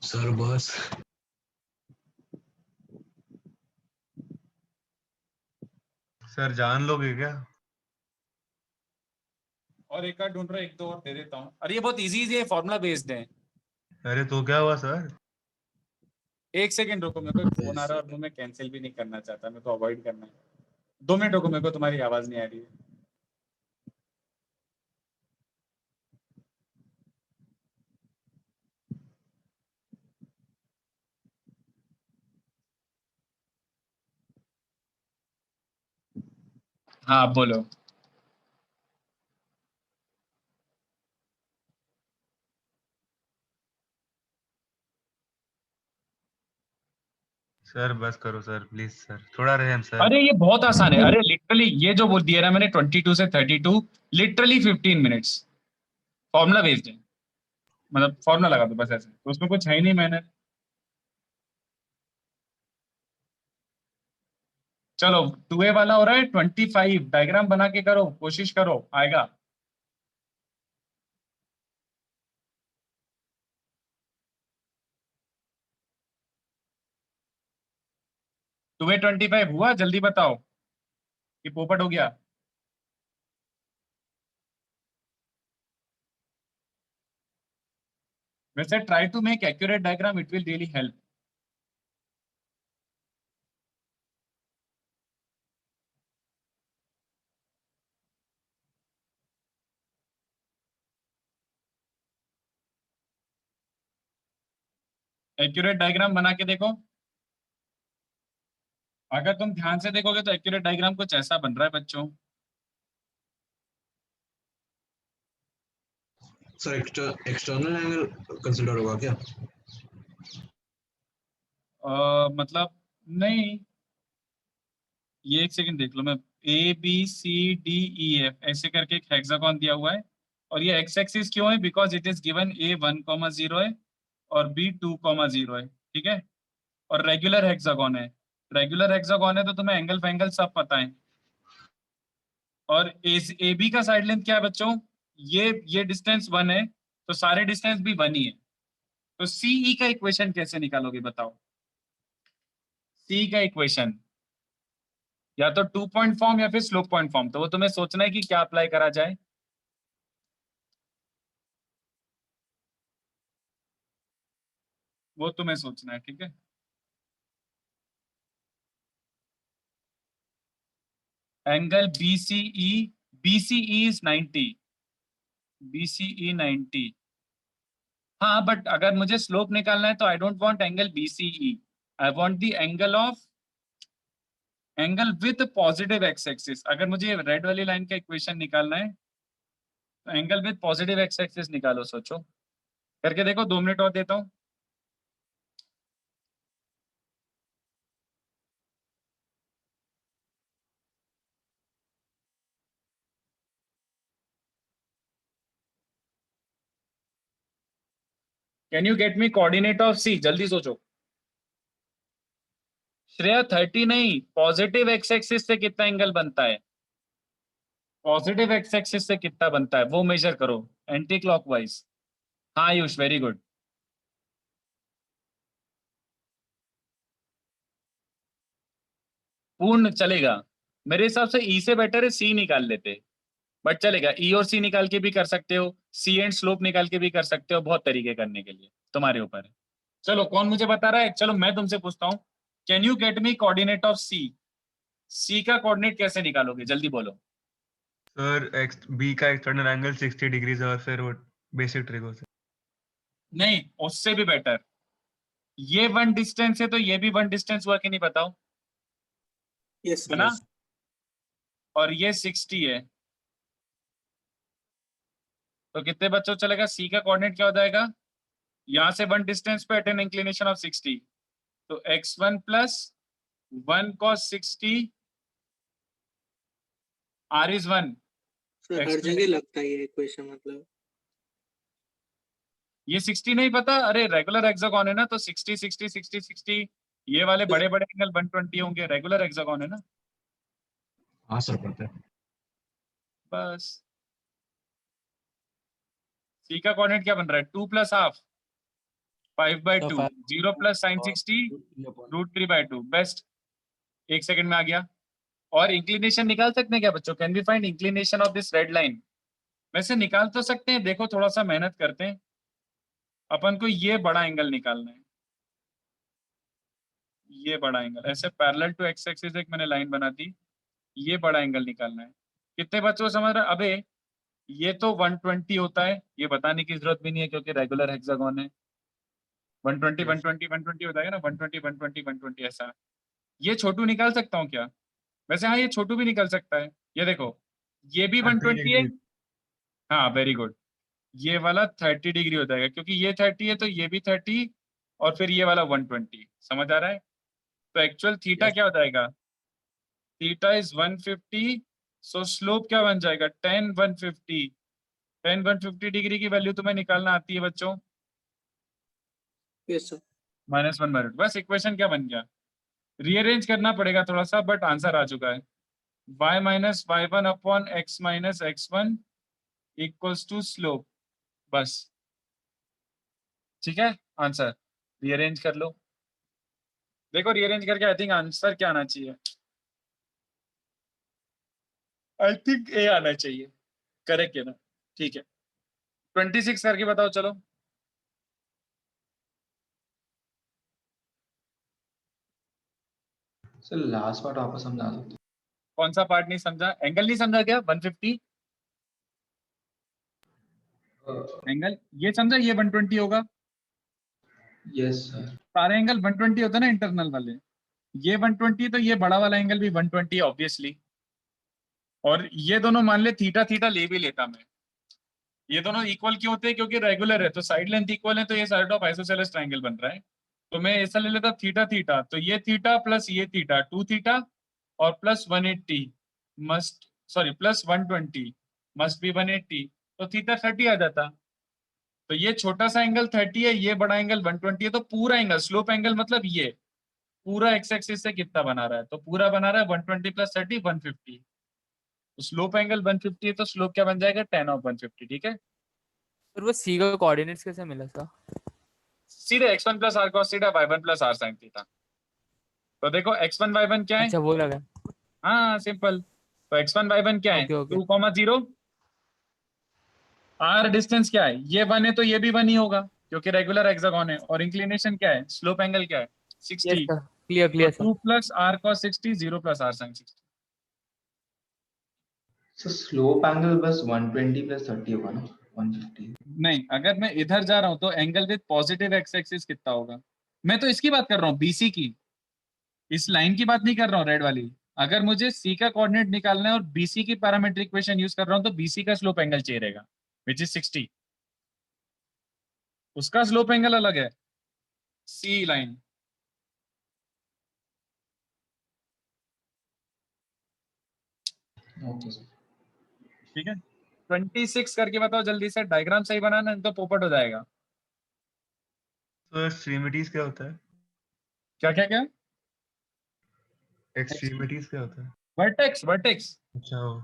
F: सर बस
B: सर जान लोगे क्या?
A: और एक ढूंढ रहा, एक दो और दे देता हूँ। अरे ये बहुत इजी है, फॉर्मूला बेस्ड है।
B: अरे तो क्या हुआ सर?
A: एक सेकंड रुको, मेरे को फोन आ रहा है और वो मैं कैंसिल भी नहीं करना चाहता, मेरे को अवॉइड करना है। 2 मिनट रुको, मेरे को तुम्हारी आवाज नहीं आ रही है। हाँ बोलो।
B: सर बस करो सर, प्लीज सर, थोड़ा रहम सर।
A: अरे ये बहुत आसान है, अरे लिटरली ये जो बोल दिया ना मैंने 22 से 32, लिटरली 15 मिनट्स, फॉर्मूला बेस्ड है, मतलब फॉर्मूला लगा दो बस ऐसे, तो उसमें कुछ है ही नहीं मैंने। चलो 2a वाला हो रहा है 25, डायग्राम बना के करो, कोशिश करो आएगा। टू ए 25 हुआ, जल्दी बताओ कि पोपट हो गया। वैसे try to make accurate diagram, it will really help. Accurate diagram बना के देखो, अगर तुम ध्यान से देखोगे तो एक्यूरेट डायग्राम कुछ ऐसा बन रहा है बच्चों।
F: सर एक्सटर्नल एंगल कंसीडर होगा क्या?
A: मतलब नहीं, ये एक सेकंड देख लो, मैं ABCDEF ऐसे करके एक हेक्सागोन दिया हुआ है, और ये एक्स एक्सिस क्यों है? Because it is given A 1,0 है और B 2,0 है, ठीक है। और रेगुलर हेक्सागोन है, रेगुलर हेक्सागोन है तो तुम्हें एंगल फैंगल सब पता है। और AB का साइड लेंथ क्या है बच्चों? ये डिस्टेंस 1 है, तो सारे डिस्टेंस भी 1 ही है। तो CE का इक्वेशन कैसे निकालोगे बताओ? C का इक्वेशन या तो 2 पॉइंट फॉर्म या फिर स्लोप पॉइंट फॉर्म, तो वो तुम्हें सोचना है कि क्या अप्लाई करा जाए। वो तुम्हें सोचना है, ठीक है। Angle BCE is 90, BCE 90। हाँ, बट अगर मुझे स्लोप निकालना है तो I don't want angle BCE, I want the angle with positive x axis. अगर मुझे रेड वाली लाइन का इक्वेशन निकालना है तो angle with positive x axis निकालो, सोचो करके देखो। 2 मिनट और देता हूँ। Can you get me coordinate of C? जल्दी सोचो। श्रेया 30 नहीं, पॉजिटिव एक्स एक्सिस से कितना एंगल बनता है? पॉजिटिव एक्स एक्सिस से कितना बनता है वो मेजर करो, एंटी क्लॉकवाइज। हाँ आयुष, वेरी गुड। पूर्ण चलेगा, मेरे हिसाब से E से बेटर है C निकाल लेते, बट चलेगा। E और C निकाल के भी कर सकते हो, C एंड स्लोप निकाल के भी कर सकते हो, बहुत तरीके करने के लिए, तुम्हारे ऊपर है। चलो कौन मुझे बता रहा है? चलो मैं तुमसे पूछता हूँ, can you get me coordinate of C का कोऑर्डिनेट कैसे निकालोगे? जल्दी बोलो।
B: सर B का एक्सटर्नल एंगल 60 डिग्रीज है और फिर वो बेसिक ट्रिक होता है।
A: नहीं, उससे भी बेटर, ये 1 डिस्टेंस है तो ये भी 1 डिस्टेंस हुआ कि नहीं बताओ?
L: यस
A: है ना? और ये 60 है, तो कितने बच्चों चलेगा? C का कोऑर्डिनेट क्या हो जाएगा? यहां से 1 डिस्टेंस पे एट एन इंक्लिनेशन ऑफ 60, तो x1 plus 1 cos 60 R is 1।
L: Sir हर जगह लगता है ये इक्वेशन, मतलब
A: ये 60 नहीं पता? अरे रेगुलर हेक्सागोन है ना, तो 60 60 60 60, ये वाले बड़े बड़े एंगल 120 होंगे, रेगुलर हेक्सागोन है ना।
F: हाँ सर पता है।
A: बस C का कोऑर्डिनेट क्या बन रहा है? 2 plus half 5/2, 0 plus sign 60 √3/2। Best, 1 second में आ गया। और इंक्लिनेशन निकाल सकते हैं क्या बच्चों? Can we find inclination of this red line? वैसे निकाल तो सकते हैं, देखो थोड़ा सा मेहनत करते हैं। अपन को ये बड़ा एंगल निकालना है, ये बड़ा एंगल ऐसे पैरेलल टू एक्स एक्सिस एक मैंने लाइन बना दी, ये बड़ा एंगल निकालना है। कितने बच्चों को समझ रहे? अबे ये तो 120 होता है, ये बताने की जरूरत भी नहीं है क्योंकि रेगुलर हेक्सागोन है। 120 120 120 हो जाएगा ना, 120 120 120 ऐसा। ये छोटू निकाल सकता हूँ क्या? वैसे हाँ, ये छोटू भी निकल सकता है। ये देखो, ये भी 120 है। हाँ वेरी गुड, ये वाला 30 डिग्री हो जाएगा क्योंकि ये 30 है तो ये भी 30, और फिर ये वाला 120। समझ आ रहा है? तो एक्चुअल थीटा क्या हो जाएगा? थीटा इज 150, सो स्लोप क्या बन जाएगा? 10 150। 10 150 डिग्री की वैल्यू तुम्हें निकालना आती है बच्चों?
L: Yes sir.
A: -1/√। बस इक्वेशन क्या बन गया? रीअरेंज करना पड़ेगा थोड़ा सा, बट आंसर आ चुका है। y - y1 upon x - x1 equals to slope. बस ठीक है, आंसर रीअरेंज कर लो। देखो रीअरेंज करके आई थिंक आंसर क्या आना चाहिए? आई थिंक ए आना चाहिए। करेक्ट है ना? ठीक है, 26 करके बताओ चलो।
H: सर लास्ट पार्ट वापस समझा सकते?
A: कौन सा पार्ट नहीं समझा? एंगल नहीं समझा क्या? 150 एंगल ये समझा, ये 120 होगा।
H: Yes sir.
A: सारे एंगल 120 होता है ना इंटरनल वाले, ये 120 तो ये बड़ा वाला एंगल भी 120 ऑब्वियसली। और ये दोनों मान ले थीटा थीटा ले भी लेता मैं, ये दोनों इक्वल क्यों होते हैं? क्योंकि रेगुलर है तो साइड लेंथ इक्वल है, तो ये साइड ऑफ आइसोसेलेस ट्रायंगल बन रहा है। तो मैं ऐसा ले लेता थीटा थीटा, तो ये थीटा प्लस ये थीटा 2 थीटा और plus 180 must sorry plus 120 must be 180, तो थीटा 30 आ जाता। तो ये छोटा सा एंगल 30 है, ये बड़ा एंगल 120 है, तो पूरा एंगल स्लोप एंगल मतलब ये पूरा एक्स एक्सिस से कितना बना रहा है, तो पूरा बना रहा है 120 प्लस 30 150। तो स्लोप एंगल 150 है, तो स्लोप क्या बन जाएगा tan ऑफ 150, ठीक है।
K: फिर वो सी का कोऑर्डिनेट्स कैसे मिला था?
A: सीधे x1 plus R cos theta y1 plus R sine theta. तो देखो x1 y1 क्या है?
K: अच्छा वो लगा।
A: हाँ सिंपल। तो x1 y1 क्या है?
K: Okay okay
A: 2,0। r डिस्टेंस क्या है? ये 1 है तो ये भी 1 ही होगा क्योंकि रेगुलर हेक्सागोन है। और इंक्लिनेशन क्या है? स्लोप एंगल क्या है? 60।
K: Yes sir, clear clear sir.
A: 2 plus R cos 60 0 plus R sine 60।
H: So slope angle बस 120 plus 30 होगा ना, 150।
A: नहीं, अगर मैं इधर जा रहा हूं तो angle with positive x axis कितना होगा? मैं तो इसकी बात कर रहा हूँ बीसी की, इस लाइन की बात नहीं कर रहा हूँ रेड वाली। अगर मुझे सी का कोऑर्डिनेट निकालना है और बीसी की पैरामीट्रिक इक्वेशन यूज कर रहा हूँ तो बीसी का स्लोप एंगल चाहिए रहेगा विच इज 60। उसका स्लोप एंगल अलग है सी लाइन।
H: Okay sir.
A: ठीक है, 26 करके बताओ जल्दी से, डायग्राम सही बनाना नहीं तो पोपट हो जाएगा।
B: तो एक्सट्रीमिटीज क्या होता है?
A: क्या क्या क्या?
B: एक्सट्रीमिटीज क्या होता है?
A: Vertex vertex.
B: अच्छा वो।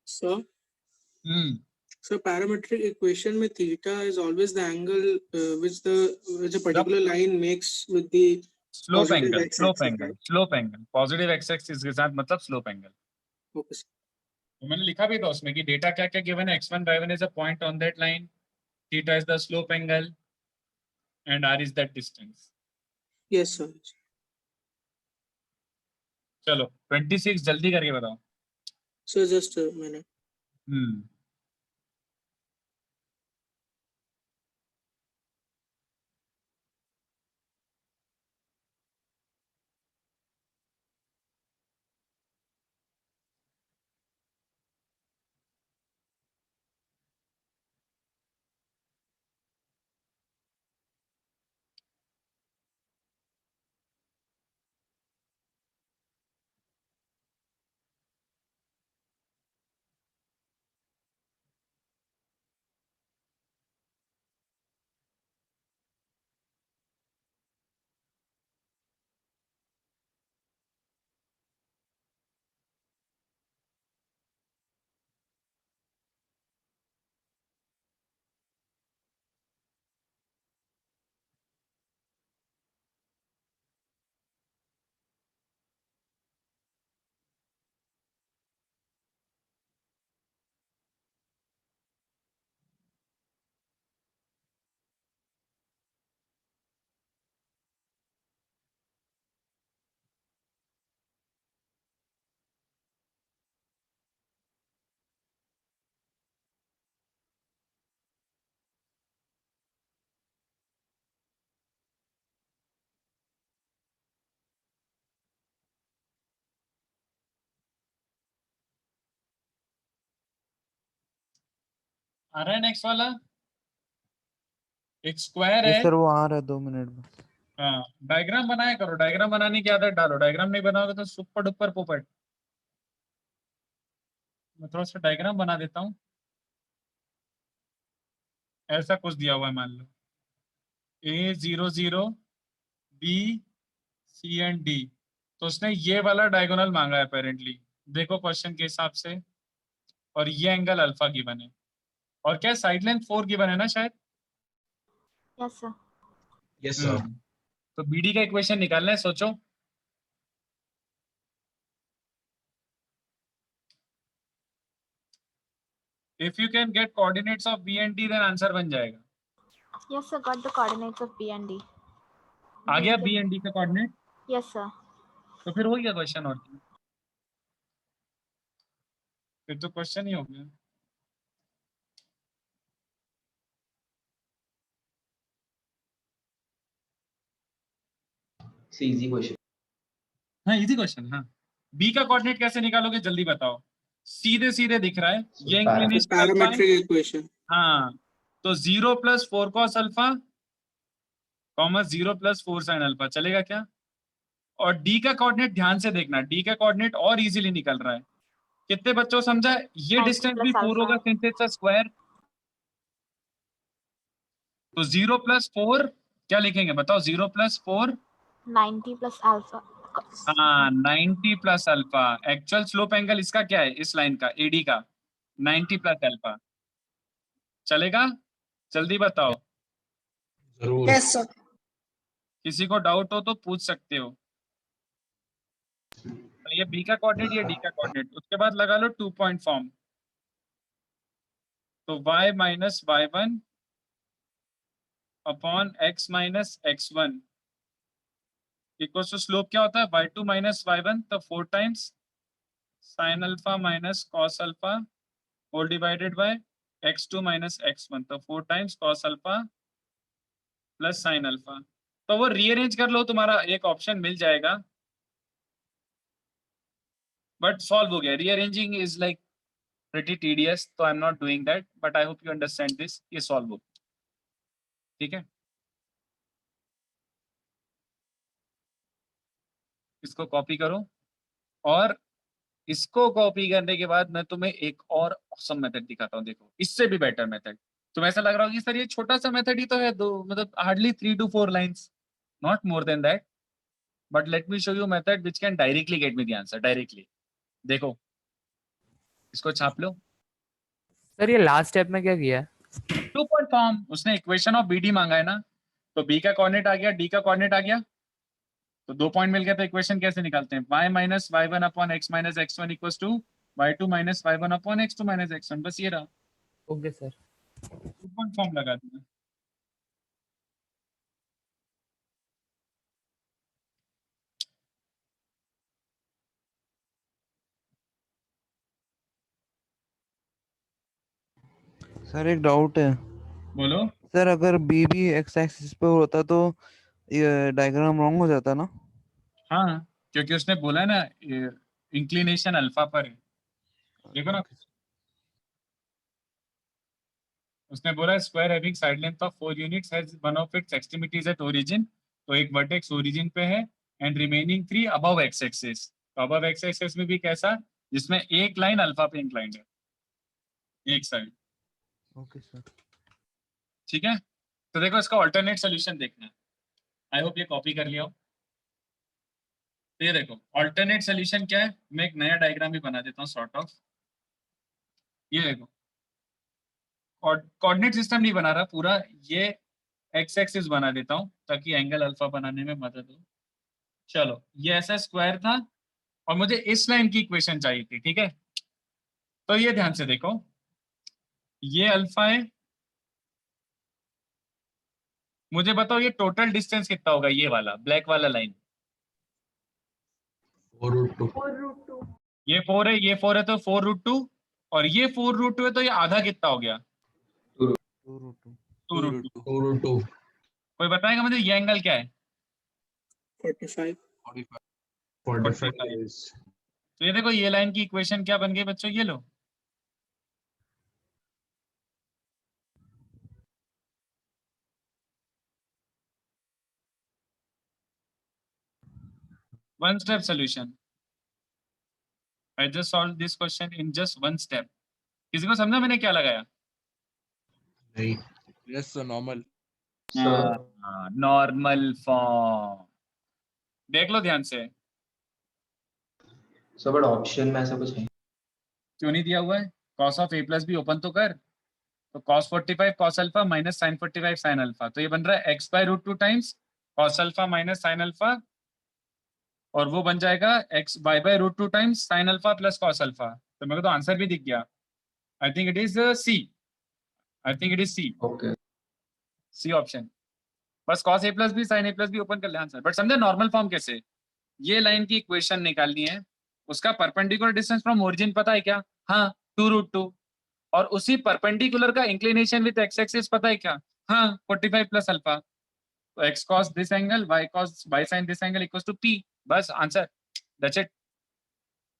L: So so parametric equation में theta is always the angle which a particular line makes with the
A: slope
L: positive
A: angle
L: x
A: slope
L: axis,
A: angle
L: right?
A: Slope angle positive x axis के साथ मतलब slope angle.
L: Okay, sir.
A: तो मैंने लिखा भी था उसमें कि डेटा क्या क्या गिवन है, x1 y1 is a point on that line, theta is the slope angle and r is that distance।
L: Yes, sir.
A: चलो 26 जल्दी करके बताओ।
L: So just a minute.
A: आ रहा है नेक्स्ट वाला, एक स्क्वायर
M: यस
A: है।
M: सर वो आ रहा है 2 मिनट में।
A: हाँ डायग्राम बनाया करो, डायग्राम बनाने की आदत डालो, डायग्राम नहीं बनाओगे तो सुपर डुपर पोपट। मैं थोड़ा सा डायग्राम बना देता हूँ। ऐसा कुछ दिया हुआ है, मान लो A0 0 B C and D, तो उसने ये वाला डायगोनल मांगा है अपेरेंटली, देखो क्वेश्चन के हिसाब से। और ये एंगल अल्फा गिवन है और क्या साइड लेंथ 4 गिवन है ना शायद।
O: Yes sir.
F: Yes sir.
A: तो BD का इक्वेशन निकालना है, सोचो। If you can get coordinates of B and D then answer बन जाएगा।
O: Yes, sir. Got the coordinates of B and D.
A: आ गया बी एंड डी का कोऑर्डिनेट,
O: Yes, sir.
A: तो फिर हो गया क्वेश्चन, और क्या? फिर तो क्वेश्चन ही हो गया।
H: Easy question.
A: हाँ इजी क्वेश्चन। हाँ बी का कोऑर्डिनेट कैसे निकालोगे जल्दी बताओ। सीधे सीधे दिख रहा है ये इंक्लिनेशन अल्फा है।
L: Parametric equation.
A: हाँ तो 0 + 4 cos alpha comma 0 + 4 sin alpha चलेगा क्या? और डी का कोऑर्डिनेट ध्यान से देखना, डी का कोऑर्डिनेट और इजीली निकल रहा है। कितने बच्चों को समझा? ये
O: 90
A: डिस्टेंस भी
O: plus
A: 4
O: alpha.
A: होगा सिंस इट्स अ स्क्वायर। तो 0 + 4 क्या लिखेंगे बताओ? 0 + 4
O: 90 plus alpha.
A: हाँ 90 + अल्फा। एक्चुअल स्लोप एंगल इसका क्या है इस लाइन का, एडी का 90 + अल्फा। चलेगा? जल्दी बताओ।
F: जरूर।
I: Yes, sir.
A: किसी को डाउट हो तो पूछ सकते हो। तो ये बी का कोऑर्डिनेट, ये डी का कोऑर्डिनेट, उसके बाद लगा लो 2 पॉइंट फॉर्म। तो y - y1 upon x - x1 equals to slope क्या होता है? y2 - y1, तो 4 times sin alpha minus cos alpha whole divided by x2 - x1, तो 4 times cos alpha plus sin alpha. तो वो रीअरेंज कर लो, तुम्हारा एक ऑप्शन मिल जाएगा, बट सॉल्व हो गया। Rearranging is like pretty tedious, so I'm not doing that, but I hope you understand this. ये solve हो, ठीक है? इसको कॉपी करो, और इसको कॉपी करने के बाद मैं तुम्हें एक और ऑसम मेथड दिखाता हूँ। देखो इससे भी बेटर मेथड। तुम्हें ऐसा लग रहा होगा कि सर ये छोटा सा मेथड ही तो है, दो मतलब hardly 3 to 4 lines, not more than that, but let me show you method which can directly get me the answer directly. देखो इसको छाप लो।
K: सर ये लास्ट स्टेप में क्या किया है?
A: 2 पॉइंट फॉर्म, उसने इक्वेशन ऑफ बी डी मांगा है ना, तो बी का कोऑर्डिनेट आ गया, डी का कोऑर्डिनेट आ गया, तो 2 पॉइंट मिल गया। तो इक्वेशन कैसे निकालते हैं? y - y1 upon x - x1 equals to y2 - y1 upon x2 - x1। बस ये रहा।
K: Okay sir.
A: 2 पॉइंट फॉर्म लगा दिया।
M: सर एक डाउट है।
A: बोलो।
M: सर अगर बी भी एक्स एक्सिस पे होता तो ये डायग्राम रॉन्ग हो जाता ना?
A: हाँ क्योंकि उसने बोला है ना इंक्लिनेशन अल्फा पर है। देखो ना, उसने बोला square having side length of 4 units has one of its extremities at origin, तो एक वर्टेक्स ओरिजिन पे है, and remaining 3 above x axis. तो अबव एक्स एक्सिस में भी कैसा, जिसमें एक लाइन अल्फा पे इंक्लाइंड है, एक साइड।
M: Okay sir.
A: ठीक है, तो देखो इसका ऑल्टरनेट सोल्यूशन देखना है। आई होप ये कॉपी कर लिया हो। तो ये देखो ऑल्टरनेट सोल्यूशन क्या है, मैं एक नया डायग्राम भी बना देता हूँ सॉर्ट ऑफ। ये देखो कोऑर्डिनेट सिस्टम नहीं बना रहा पूरा, ये एक्स एक्सिस बना देता हूँ ताकि एंगल अल्फा बनाने में मदद हो। चलो ये ऐसा स्क्वायर था और मुझे इस लाइन की इक्वेशन चाहिए थी, ठीक है? तो ये ध्यान से देखो, ये अल्फा है, मुझे बताओ ये टोटल डिस्टेंस कितना होगा, ये वाला ब्लैक वाला लाइन?
F: 4√2।
A: ये 4 है, ये 4 है, तो 4√2, और ये 4√2 है, तो ये आधा कितना हो गया?
F: 2√2।
A: कोई बताएगा मुझे ये एंगल क्या है?
L: 45।
F: 45।
A: तो ये देखो ये लाइन की इक्वेशन क्या बन गई बच्चों, ये लो। One step solution. I just solved this question in just one step. किसी को समझा मैंने क्या लगाया?
F: नहीं।
E: Yes, sir, normal.
A: Normal form. देख लो ध्यान से।
H: सर बट ऑप्शन में ऐसा कुछ है
A: क्यों नहीं दिया हुआ है? cos of a plus be open तो कर। तो cos 45 cos alpha minus sin 45 sin alpha, तो ये बन रहा है x/√2 times cos alpha minus sin alpha, और वो बन जाएगा y/√2 times sin alpha plus cos alpha. तो मेरे को तो आंसर भी दिख गया। I think it is C. I think it is C.
H: Okay.
A: C option. बस cos a plus b sin a plus b open कर ले आंसर. बट समझे नॉर्मल फॉर्म कैसे? ये लाइन की इक्वेशन निकालनी है, उसका परपेंडिकुलर डिस्टेंस फ्रॉम ओरिजिन पता है क्या? हाँ, 2√2. और उसी परपेंडिकुलर का इंक्लिनेशन विद एक्स एक्सिस पता है क्या? हाँ, 45 प्लस अल्फा. तो x cos this angle, y sin this angle equals to p. बस आंसर. That's it.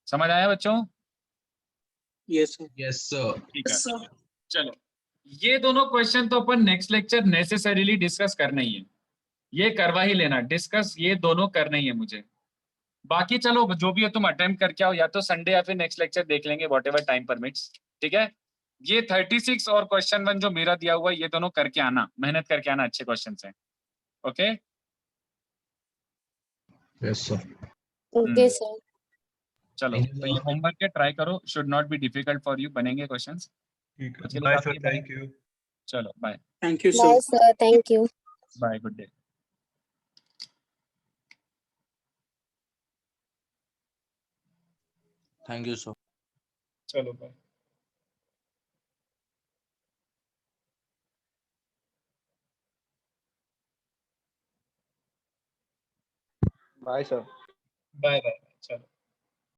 A: समझ आया बच्चों?
L: Yes
F: sir.
A: ठीक है. चलो, ये दोनों क्वेश्चन तो अपन नेक्स्ट लेक्चर नेसेसरीली डिस्कस करना ही है. ये करवा ही लेना, डिस्कस ये दोनों करना ही है मुझे. बाकी चलो जो भी है तुम अटेम्प्ट करके आओ, या तो संडे या फिर नेक्स्ट लेक्चर देख लेंगे, व्हाटएवर टाइम परमिट्स. ठीक है. ये 36 और क्वेश्चन 1 जो मेरा दिया हुआ है, ये दोनों करके आना, मेहनत करके आना, अच्छे क्वेश्चन है. Okay.
F: Yes sir.
P: Okay sir.
A: चलो, तो ये होमवर्क के ट्राई करो, should not be difficult for you, बनेंगे क्वेश्चंस.
B: ठीक है.
A: चलो,
B: बाय सर. Thank you.
A: चलो bye.
L: Thank you
P: bye sir. Thank you.
A: Bye. Good day.
E: Thank you sir.
A: चलो bye.
C: Bye sir.
A: Bye bye. चलो.